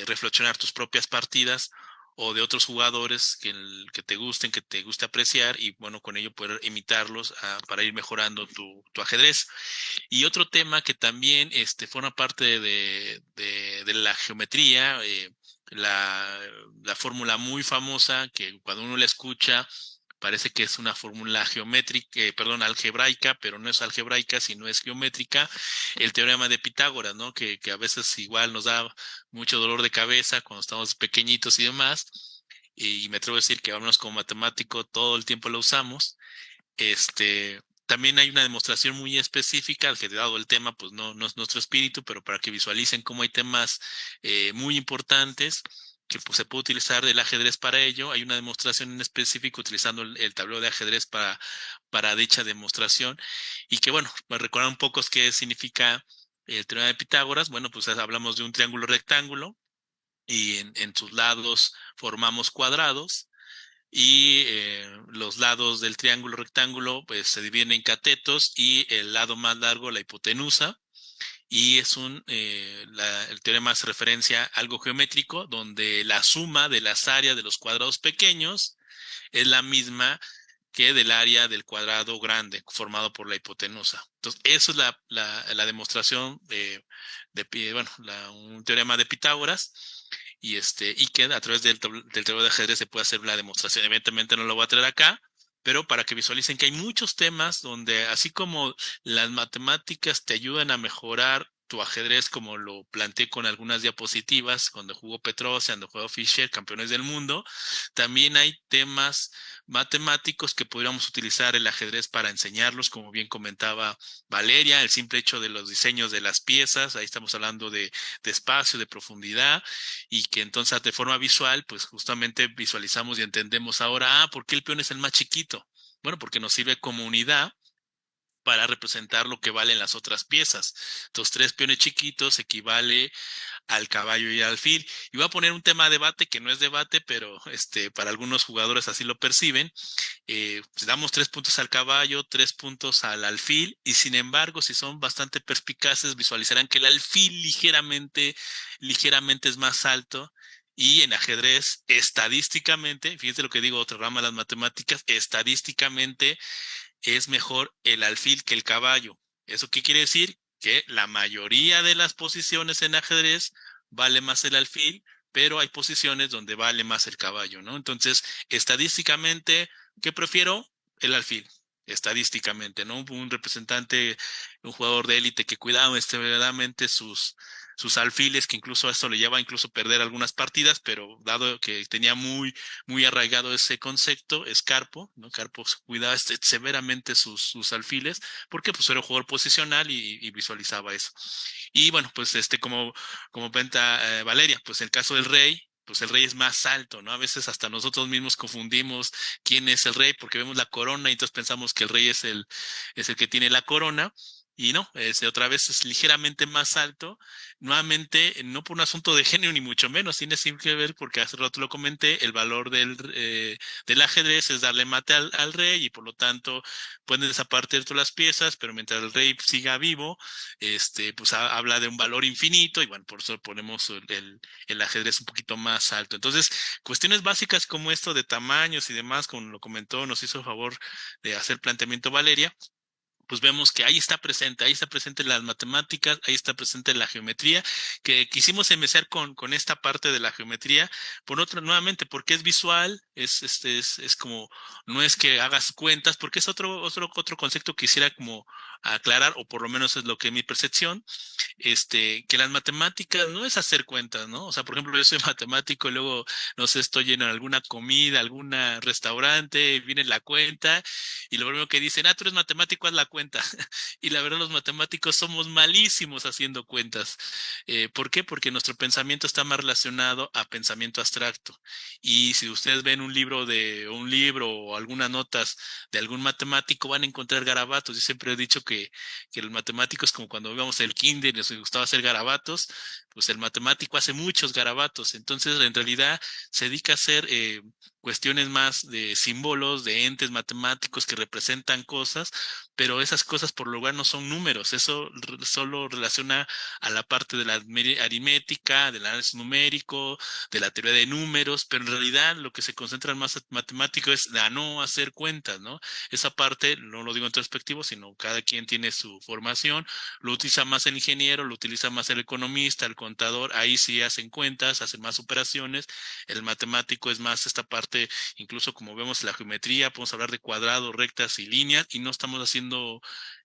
reflexionar tus propias partidas o de otros jugadores que te gusten, que te guste apreciar y bueno, con ello poder imitarlos para ir mejorando tu ajedrez. Y otro tema que también forma parte de la geometría, la fórmula muy famosa que cuando uno la escucha parece que es una fórmula geométrica, algebraica, pero no es algebraica, sino es geométrica. El teorema de Pitágoras, ¿no? Que a veces igual nos da mucho dolor de cabeza cuando estamos pequeñitos y demás. Y me atrevo a decir que al menos como matemático todo el tiempo lo usamos. También hay una demostración muy específica, al que dado el tema, pues no es nuestro espíritu, pero para que visualicen cómo hay temas muy importantes que pues, se puede utilizar el ajedrez para ello. Hay una demostración en específico utilizando el tablero de ajedrez para dicha demostración. Y que bueno, para recordar un poco qué significa el teorema de Pitágoras, bueno, pues hablamos de un triángulo rectángulo y en sus lados formamos cuadrados. Y los lados del triángulo rectángulo pues se dividen en catetos y el lado más largo la hipotenusa. Y es el teorema hace referencia a algo geométrico donde la suma de las áreas de los cuadrados pequeños es la misma que del área del cuadrado grande formado por la hipotenusa. Entonces, eso es la demostración un teorema de Pitágoras. Y que a través del tablero de ajedrez se puede hacer la demostración. Evidentemente no lo voy a traer acá, pero para que visualicen que hay muchos temas donde así como las matemáticas te ayudan a mejorar tu ajedrez, como lo planteé con algunas diapositivas, cuando jugó Petrosyan, cuando jugó Fischer, campeones del mundo, también hay temas matemáticos que podríamos utilizar el ajedrez para enseñarlos, como bien comentaba Valeria, el simple hecho de los diseños de las piezas, ahí estamos hablando de espacio, de profundidad, y que entonces de forma visual, pues justamente visualizamos y entendemos ahora, ¿por qué el peón es el más chiquito? Bueno, porque nos sirve como unidad para representar lo que valen las otras piezas. Entonces, 3 peones chiquitos equivale al caballo y al alfil. Y voy a poner un tema de debate que no es debate, pero para algunos jugadores así lo perciben. Pues damos 3 puntos al caballo, 3 puntos al alfil, y sin embargo, si son bastante perspicaces, visualizarán que el alfil ligeramente es más alto. Y en ajedrez, estadísticamente, fíjense lo que digo, otra rama de las matemáticas, estadísticamente es mejor el alfil que el caballo. ¿Eso qué quiere decir? Que la mayoría de las posiciones en ajedrez vale más el alfil, pero hay posiciones donde vale más el caballo, ¿no? Entonces, estadísticamente, ¿qué prefiero? El alfil, estadísticamente, ¿no? Un representante, un jugador de élite que cuidaba verdaderamente sus alfiles, que incluso a eso le lleva a incluso perder algunas partidas, pero dado que tenía muy arraigado ese concepto, es Carpo, ¿no? Carpo cuidaba severamente sus alfiles, porque pues era un jugador posicional y visualizaba eso. Y bueno, pues como cuenta Valeria, pues el caso del rey, pues el rey es más alto, ¿no? A veces hasta nosotros mismos confundimos quién es el rey porque vemos la corona y entonces pensamos que el rey es el que tiene la corona. Y no, otra vez es ligeramente más alto, nuevamente, no por un asunto de genio ni mucho menos, tiene que ver, porque hace rato lo comenté, el valor del ajedrez es darle mate al rey y por lo tanto pueden desaparecer todas las piezas, pero mientras el rey siga vivo, pues habla de un valor infinito y bueno, por eso ponemos el ajedrez un poquito más alto. Entonces, cuestiones básicas como esto de tamaños y demás, como lo comentó, nos hizo favor de hacer planteamiento Valeria, pues vemos que ahí está presente las matemáticas, ahí está presente la geometría, que quisimos empezar con esta parte de la geometría, por otra, nuevamente, porque es visual, es como, no es que hagas cuentas, porque es otro concepto que quisiera como aclarar, o por lo menos es lo que es mi percepción, que las matemáticas no es hacer cuentas, ¿no? O sea, por ejemplo, yo soy matemático y luego, no sé, estoy en alguna comida, alguna restaurante, viene la cuenta y lo primero que dicen, tú eres matemático, haz la cuenta. Y la verdad, los matemáticos somos malísimos haciendo cuentas. ¿Por qué? Porque nuestro pensamiento está más relacionado a pensamiento abstracto. Y si ustedes ven un libro o algunas notas de algún matemático, van a encontrar garabatos. Yo siempre he dicho que los matemáticos, como cuando íbamos al kinder y les gustaba hacer garabatos, pues el matemático hace muchos garabatos. Entonces, en realidad, se dedica a hacer cuestiones más de símbolos, de entes matemáticos que representan cosas, pero esas cosas por lugar no son números, eso solo relaciona a la parte de la aritmética, del análisis numérico, de la teoría de números, pero en realidad lo que se concentra en más matemático es a no hacer cuentas, ¿no? Esa parte, no lo digo en perspectivo, sino cada quien tiene su formación, lo utiliza más el ingeniero, lo utiliza más el economista, el contador, ahí sí hacen cuentas, hacen más operaciones, el matemático es más esta parte, incluso como vemos la geometría, podemos hablar de cuadrados, rectas y líneas y no estamos haciendo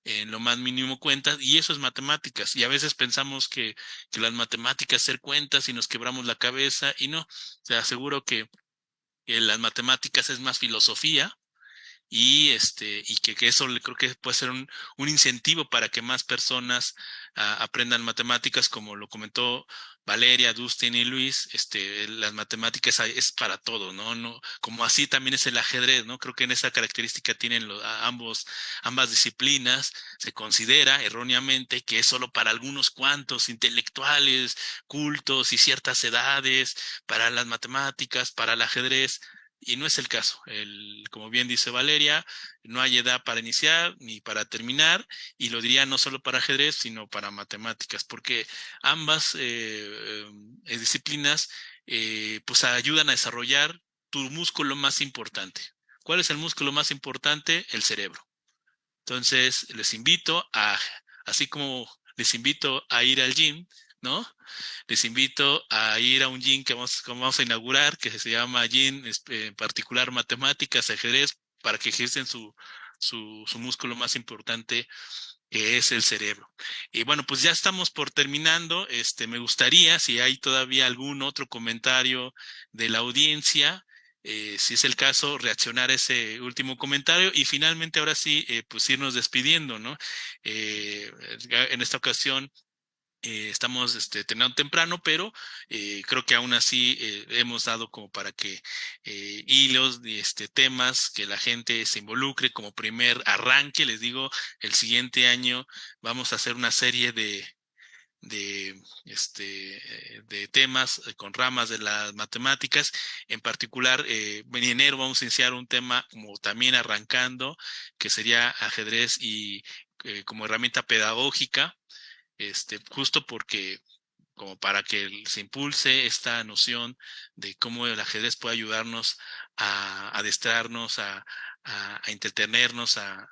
en lo más mínimo cuentas y eso es matemáticas y a veces pensamos que las matemáticas es hacer cuentas y nos quebramos la cabeza y no, te aseguro que las matemáticas es más filosofía y que eso creo que puede ser un incentivo para que más personas aprendan matemáticas, como lo comentó Valeria, Dustin y Luis, las matemáticas es para todo, ¿no? No, como así también es el ajedrez, ¿no? Creo que en esa característica tienen ambas disciplinas. Se considera erróneamente que es solo para algunos cuantos intelectuales, cultos y ciertas edades, para las matemáticas, para el ajedrez. Y no es el caso. Como bien dice Valeria, no hay edad para iniciar ni para terminar, y lo diría no solo para ajedrez, sino para matemáticas, porque ambas disciplinas pues ayudan a desarrollar tu músculo más importante. ¿Cuál es el músculo más importante? El cerebro. Entonces, así como les invito a ir al gym, ¿no? Les invito a ir a un gym que vamos a inaugurar, que se llama Gym en particular Matemáticas, Ajedrez, para que ejercen su músculo más importante, que es el cerebro. Y bueno, pues ya estamos por terminando. Me gustaría, si hay todavía algún otro comentario de la audiencia, si es el caso, reaccionar a ese último comentario y finalmente ahora sí, pues irnos despidiendo, ¿no? En esta ocasión estamos terminando temprano, pero creo que aún así hemos dado como para que hilos de temas que la gente se involucre como primer arranque. Les digo, el siguiente año vamos a hacer una serie de, de temas con ramas de las matemáticas. En particular, en enero vamos a iniciar un tema como también arrancando, que sería ajedrez y como herramienta pedagógica, justo porque como para que se impulse esta noción de cómo el ajedrez puede ayudarnos a adestrarnos, a entretenernos, a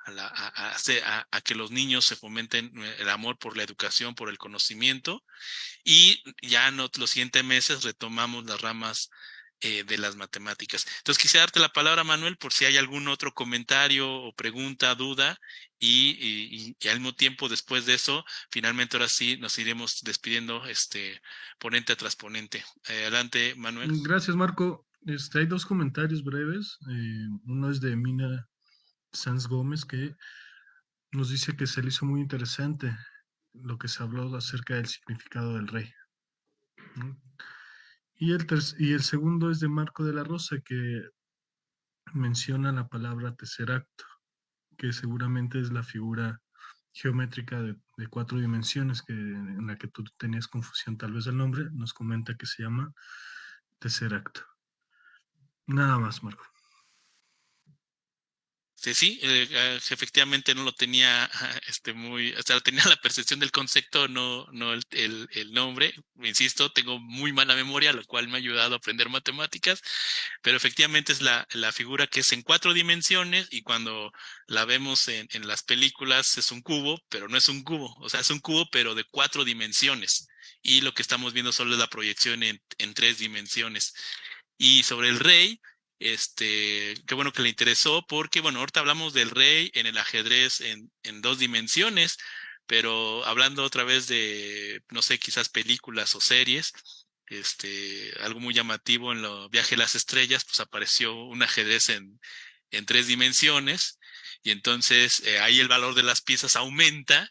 que los niños se fomenten el amor por la educación, por el conocimiento, y ya en los siguientes meses retomamos las ramas de las matemáticas. Entonces quisiera darte la palabra, Manuel, por si hay algún otro comentario o pregunta, duda, y al mismo tiempo después de eso, finalmente ahora sí nos iremos despidiendo ponente tras ponente. Adelante, Manuel. Gracias, Marco. Hay dos comentarios breves. Uno es de Mina Sanz Gómez, que nos dice que se le hizo muy interesante lo que se habló acerca del significado del rey, ¿no? Y el segundo es de Marco de la Rosa, que menciona la palabra tesseracto, que seguramente es la figura geométrica de 4 dimensiones en la que tú tenías confusión tal vez del nombre. Nos comenta que se llama tesseracto. Nada más, Marco. Sí, efectivamente no lo tenía muy, o sea, tenía la percepción del concepto, no el nombre. Insisto, tengo muy mala memoria, lo cual me ha ayudado a aprender matemáticas, pero efectivamente es la figura que es en 4 dimensiones, y cuando la vemos en las películas es un cubo, pero no es un cubo, o sea, es un cubo pero de 4 dimensiones, y lo que estamos viendo solo es la proyección en 3 dimensiones. Y sobre el rey, qué bueno que le interesó, porque bueno, ahorita hablamos del rey en el ajedrez en 2 dimensiones, pero hablando otra vez de, no sé, quizás películas o series, algo muy llamativo en lo Viaje a las Estrellas, pues apareció un ajedrez en 3 dimensiones, y entonces ahí el valor de las piezas aumenta,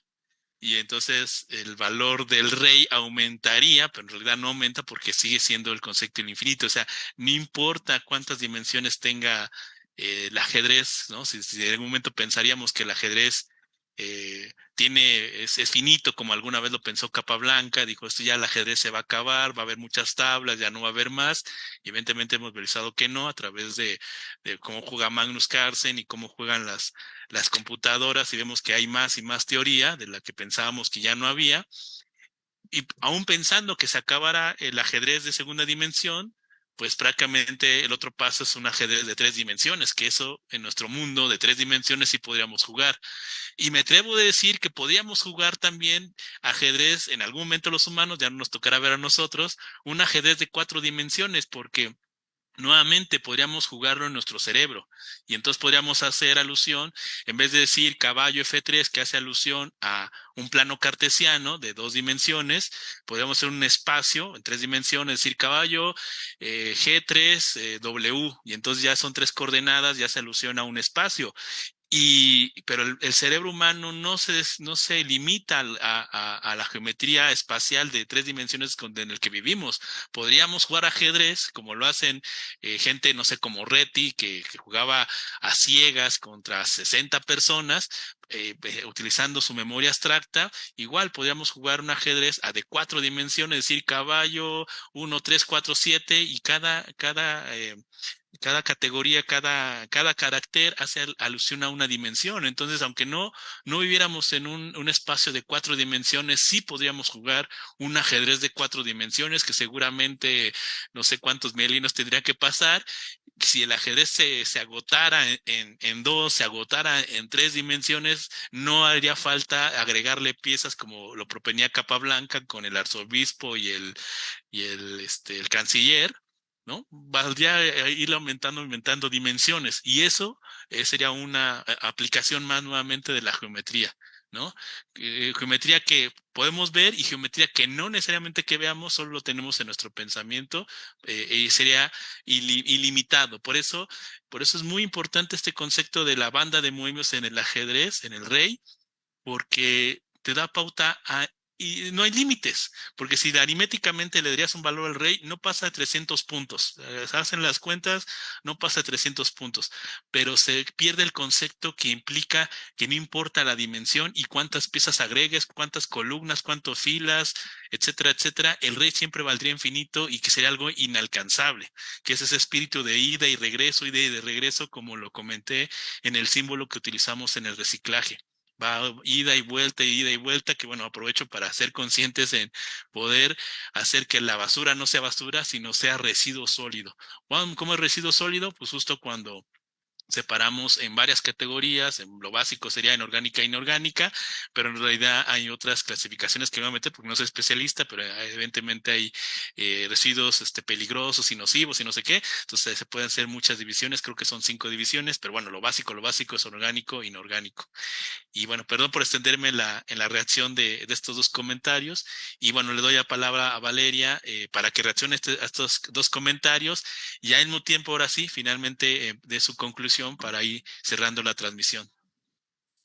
y entonces el valor del rey aumentaría, pero en realidad no aumenta porque sigue siendo el concepto del infinito. O sea, no importa cuántas dimensiones tenga el ajedrez, ¿no? Si en algún momento pensaríamos que el ajedrez es finito, como alguna vez lo pensó Capablanca, dijo, esto ya el ajedrez se va a acabar, va a haber muchas tablas, ya no va a haber más, y evidentemente hemos verificado que no, a través de cómo juega Magnus Carlsen y cómo juegan las computadoras, y vemos que hay más y más teoría de la que pensábamos que ya no había, y aún pensando que se acabara el ajedrez de segunda dimensión, pues prácticamente el otro paso es un ajedrez de 3 dimensiones, que eso en nuestro mundo de 3 dimensiones sí podríamos jugar. Y me atrevo a decir que podríamos jugar también ajedrez en algún momento los humanos, ya no nos tocará ver a nosotros, un ajedrez de 4 dimensiones, porque nuevamente podríamos jugarlo en nuestro cerebro, y entonces podríamos hacer alusión, en vez de decir caballo F3, que hace alusión a un plano cartesiano de 2 dimensiones, podríamos hacer un espacio en 3 dimensiones, decir caballo G3 W, y entonces ya son 3 coordenadas, ya se alusiona a un espacio. Pero el cerebro humano no se limita a la geometría espacial de 3 dimensiones en el que vivimos. Podríamos jugar ajedrez, como lo hacen gente, no sé, como Reti, que jugaba a ciegas contra 60 personas, utilizando su memoria abstracta. Igual podríamos jugar un ajedrez de 4 dimensiones, es decir, caballo 1, 3, 4, 7, y cada categoría, cada carácter hace alusión a una dimensión. Entonces, aunque no viviéramos en un espacio de 4 dimensiones, sí podríamos jugar un ajedrez de 4 dimensiones, que seguramente no sé cuántos milenios tendría que pasar. Si el ajedrez se agotara en 2, se agotara en 3 dimensiones, no haría falta agregarle piezas como lo proponía Capablanca con el arzobispo y el canciller, ¿no? Valdría ir aumentando dimensiones, y eso sería una aplicación más nuevamente de la geometría, ¿no? Geometría que podemos ver y geometría que no necesariamente que veamos, solo lo tenemos en nuestro pensamiento, y sería ilimitado. Por eso es muy importante este concepto de la banda de movimientos en el ajedrez, en el rey, porque te da pauta a y no hay límites, porque si aritméticamente le darías un valor al rey, no pasa de 300 puntos. Hacen las cuentas, no pasa de 300 puntos, pero se pierde el concepto que implica que no importa la dimensión y cuántas piezas agregues, cuántas columnas, cuántas filas, etcétera, etcétera, el rey siempre valdría infinito y que sería algo inalcanzable, que es ese espíritu de ida y regreso, ida y de regreso, como lo comenté en el símbolo que utilizamos en el reciclaje. Va ida y vuelta, que bueno, aprovecho para ser conscientes en poder hacer que la basura no sea basura, sino sea residuo sólido. ¿Cómo es residuo sólido? Pues justo cuando separamos en varias categorías, en lo básico sería en orgánica e inorgánica, pero en realidad hay otras clasificaciones que me voy a meter porque no soy especialista, pero evidentemente hay residuos peligrosos y nocivos y no sé qué, entonces se pueden hacer muchas divisiones, creo que son 5 divisiones, pero bueno, lo básico es orgánico e inorgánico. Y bueno, perdón por extenderme en la reacción de estos dos comentarios. Y bueno, le doy la palabra a Valeria para que reaccione a estos dos comentarios y al mismo tiempo, ahora sí, finalmente de su conclusión para ir cerrando la transmisión.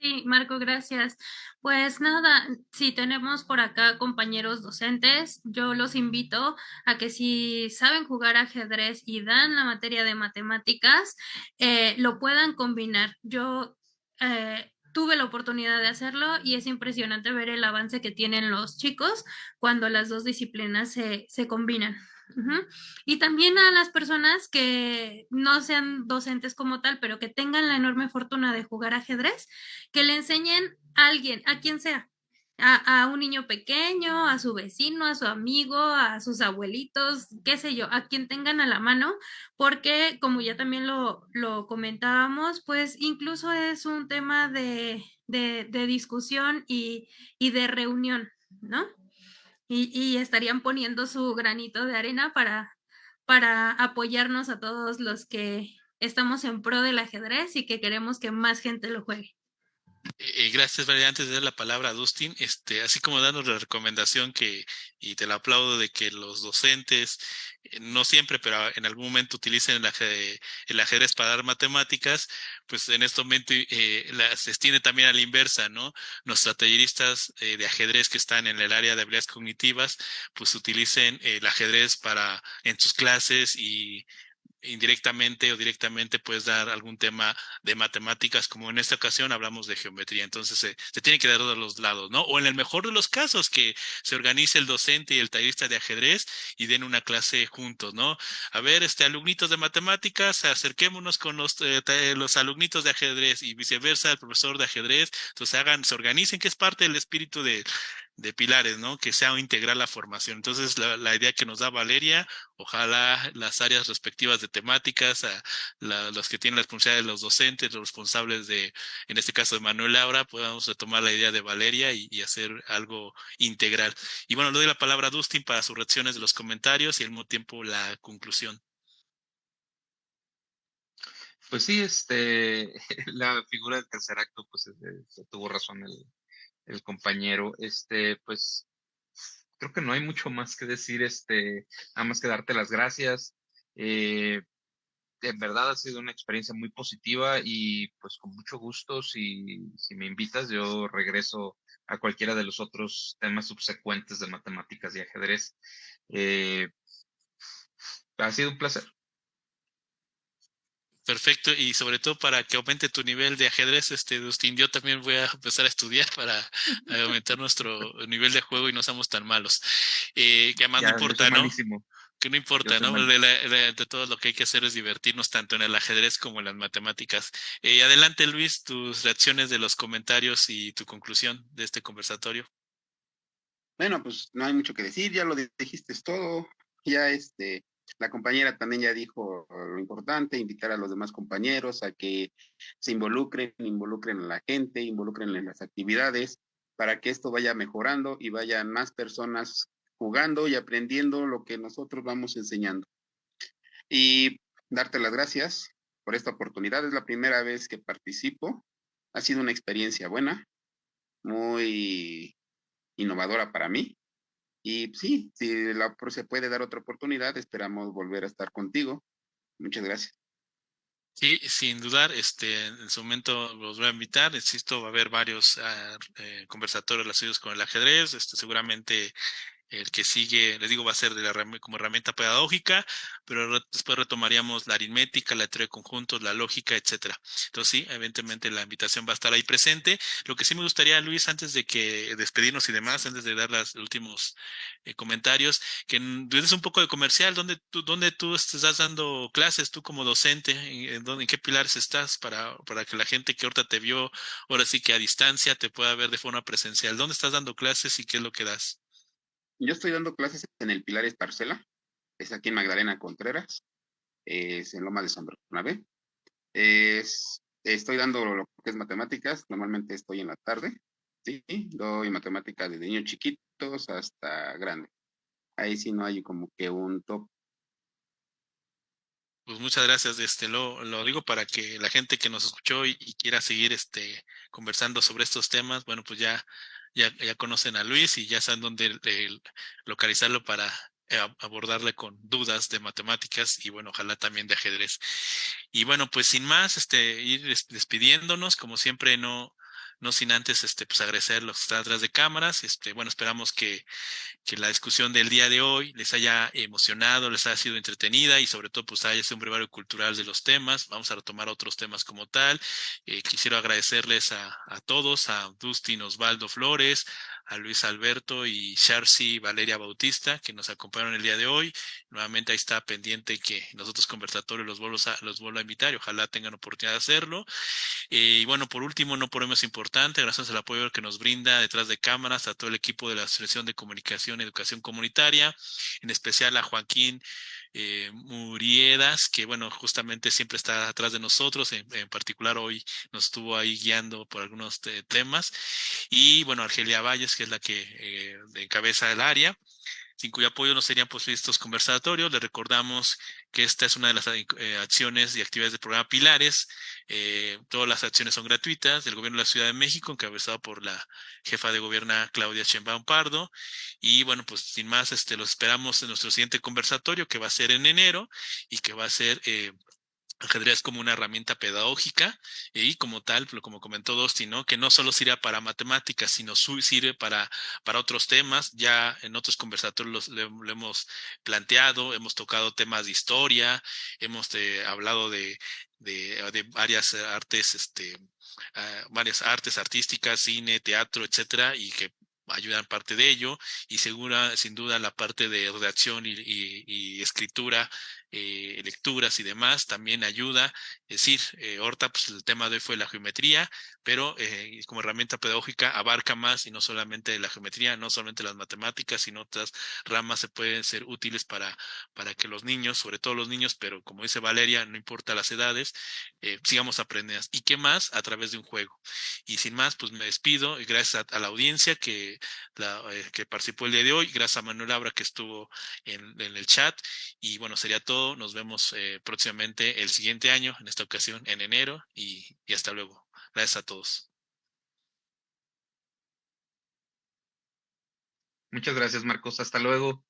Sí, Marco, gracias. Pues nada, si tenemos por acá compañeros docentes, yo los invito a que si saben jugar ajedrez y dan la materia de matemáticas, lo puedan combinar. Yo tuve la oportunidad de hacerlo y es impresionante ver el avance que tienen los chicos cuando las dos disciplinas se combinan. Ujú. Y también a las personas que no sean docentes como tal, pero que tengan la enorme fortuna de jugar ajedrez, que le enseñen a alguien, a quien sea, a un niño pequeño, a su vecino, a su amigo, a sus abuelitos, qué sé yo, a quien tengan a la mano, porque como ya también lo comentábamos, pues incluso es un tema de discusión y de reunión, ¿no? Y estarían poniendo su granito de arena para apoyarnos a todos los que estamos en pro del ajedrez y que queremos que más gente lo juegue. Gracias, Valeria. Antes de dar la palabra a Dustin, así como dando la recomendación y te la aplaudo de que los docentes, no siempre, pero en algún momento utilicen el ajedrez para dar matemáticas, pues en este momento se extiende también a la inversa, ¿no? Nuestros talleristas de ajedrez que están en el área de habilidades cognitivas, pues utilicen el ajedrez en sus clases y indirectamente o directamente puedes dar algún tema de matemáticas, como en esta ocasión hablamos de geometría. Entonces se tiene que dar de los lados, ¿no? O en el mejor de los casos, que se organice el docente y el tallerista de ajedrez y den una clase juntos, ¿no? A ver, alumnitos de matemáticas, acerquémonos con los alumnitos de ajedrez y viceversa, el profesor de ajedrez. Entonces se organicen, que es parte del espíritu de pilares, ¿no? Que sea integral la formación. Entonces, la idea que nos da Valeria, ojalá las áreas respectivas de temáticas, los que tienen la responsabilidad de los docentes, los responsables en este caso de Manuel Laura, podamos retomar la idea de Valeria y hacer algo integral. Y bueno, le doy la palabra a Dustin para sus reacciones de los comentarios y al mismo tiempo la conclusión. Pues sí, la figura del tercer acto, pues tuvo razón el compañero. Pues creo que no hay mucho más que decir, nada más que darte las gracias. En verdad ha sido una experiencia muy positiva y pues con mucho gusto, si me invitas, yo regreso a cualquiera de los otros temas subsecuentes de matemáticas y ajedrez. Ha sido un placer. Perfecto, y sobre todo para que aumente tu nivel de ajedrez, Dustin, yo también voy a empezar a estudiar para aumentar nuestro nivel de juego y no seamos tan malos. Que además no Ya, yo soy importa, ¿no? malísimo. Que no Yo importa, soy ¿no? malísimo. De todo lo que hay que hacer es divertirnos tanto en el ajedrez como en las matemáticas. Adelante, Luis, tus reacciones de los comentarios y tu conclusión de este conversatorio. Bueno, pues no hay mucho que decir, ya lo dijiste todo, ya la compañera también ya dijo lo importante, invitar a los demás compañeros a que se involucren a la gente, involucren en las actividades, para que esto vaya mejorando y vayan más personas jugando y aprendiendo lo que nosotros vamos enseñando. Y darte las gracias por esta oportunidad, es la primera vez que participo, ha sido una experiencia buena, muy innovadora para mí. Y sí, si se puede dar otra oportunidad, esperamos volver a estar contigo. Muchas gracias. Sí, sin dudar, en su momento los voy a invitar, insisto, va a haber varios conversatorios relacionados con el ajedrez, seguramente el que sigue, les digo, va a ser como herramienta pedagógica, pero después retomaríamos la aritmética, la teoría de conjuntos, la lógica, etcétera. Entonces sí, evidentemente la invitación va a estar ahí presente. Lo que sí me gustaría, Luis, antes de que despedirnos y demás, antes de dar los últimos comentarios, que des un poco de comercial, dónde tú estás dando clases, tú como docente, en qué pilares estás para que la gente que ahorita te vio, ahora sí que a distancia, te pueda ver de forma presencial. ¿Dónde estás dando clases y qué es lo que das? Yo estoy dando clases en el Pilares Parcela, es aquí en Magdalena Contreras, es en Loma de San Bernabé. Estoy dando lo que es matemáticas, normalmente estoy en la tarde, ¿sí? Doy matemáticas desde niños chiquitos hasta grandes. Ahí sí no hay como que un top. Pues muchas gracias, lo digo para que la gente que nos escuchó y quiera seguir conversando sobre estos temas, bueno, pues ya conocen a Luis y ya saben dónde localizarlo para abordarle con dudas de matemáticas y bueno, ojalá también de ajedrez. Y bueno, pues sin más, ir despidiéndonos, como siempre, no sin antes pues agradecer los que están atrás de cámaras. Bueno, esperamos que la discusión del día de hoy les haya emocionado, les haya sido entretenida y sobre todo pues haya sido un brevario cultural de los temas. Vamos a retomar otros temas como tal. Quisiera agradecerles a todos, a Dustin Osvaldo Flores, a Luis Alberto y Sharcy Valeria Bautista, que nos acompañaron el día de hoy. Nuevamente ahí está pendiente que los otros conversatorios los vuelvo a invitar y ojalá tengan oportunidad de hacerlo. Y bueno, por último, no por menos importante, gracias al apoyo que nos brinda detrás de cámaras a todo el equipo de la Asociación de Comunicación y Educación Comunitaria, en especial a Joaquín Muriedas, que bueno, justamente siempre está atrás de nosotros, en particular hoy nos estuvo ahí guiando por algunos temas, y bueno, Argelia Valles, que es la que encabeza el área, sin cuyo apoyo no serían posibles estos conversatorios. Les recordamos que esta es una de las acciones y actividades del programa Pilares. Todas las acciones son gratuitas del Gobierno de la Ciudad de México, encabezado por la jefa de gobierno Claudia Sheinbaum Pardo. Y bueno, pues sin más, los esperamos en nuestro siguiente conversatorio, que va a ser en enero y que va a ser ajedrez como una herramienta pedagógica y como tal, como comentó Dosti, ¿no? Que no solo sirve para matemáticas, sino sirve para otros temas. Ya en otros conversatorios lo hemos planteado, hemos tocado temas de historia, hemos hablado de varias artes, varias artes artísticas, cine, teatro, etcétera, y que ayudan parte de ello y sin duda la parte de redacción y escritura, lecturas y demás también ayuda. Es decir, ahorita pues el tema de hoy fue la geometría, pero como herramienta pedagógica abarca más y no solamente la geometría, no solamente las matemáticas, sino otras ramas se pueden ser útiles para que los niños, sobre todo los niños, pero como dice Valeria, no importa las edades, sigamos aprendiendo. ¿Y qué más? A través de un juego. Y sin más, pues me despido y gracias a la audiencia que participó el día de hoy, gracias a Manuel Abra que estuvo en el chat y bueno, sería todo. Nos vemos próximamente el siguiente año, en esta ocasión en enero y hasta luego. Gracias a todos. Muchas gracias, Marcos. Hasta luego.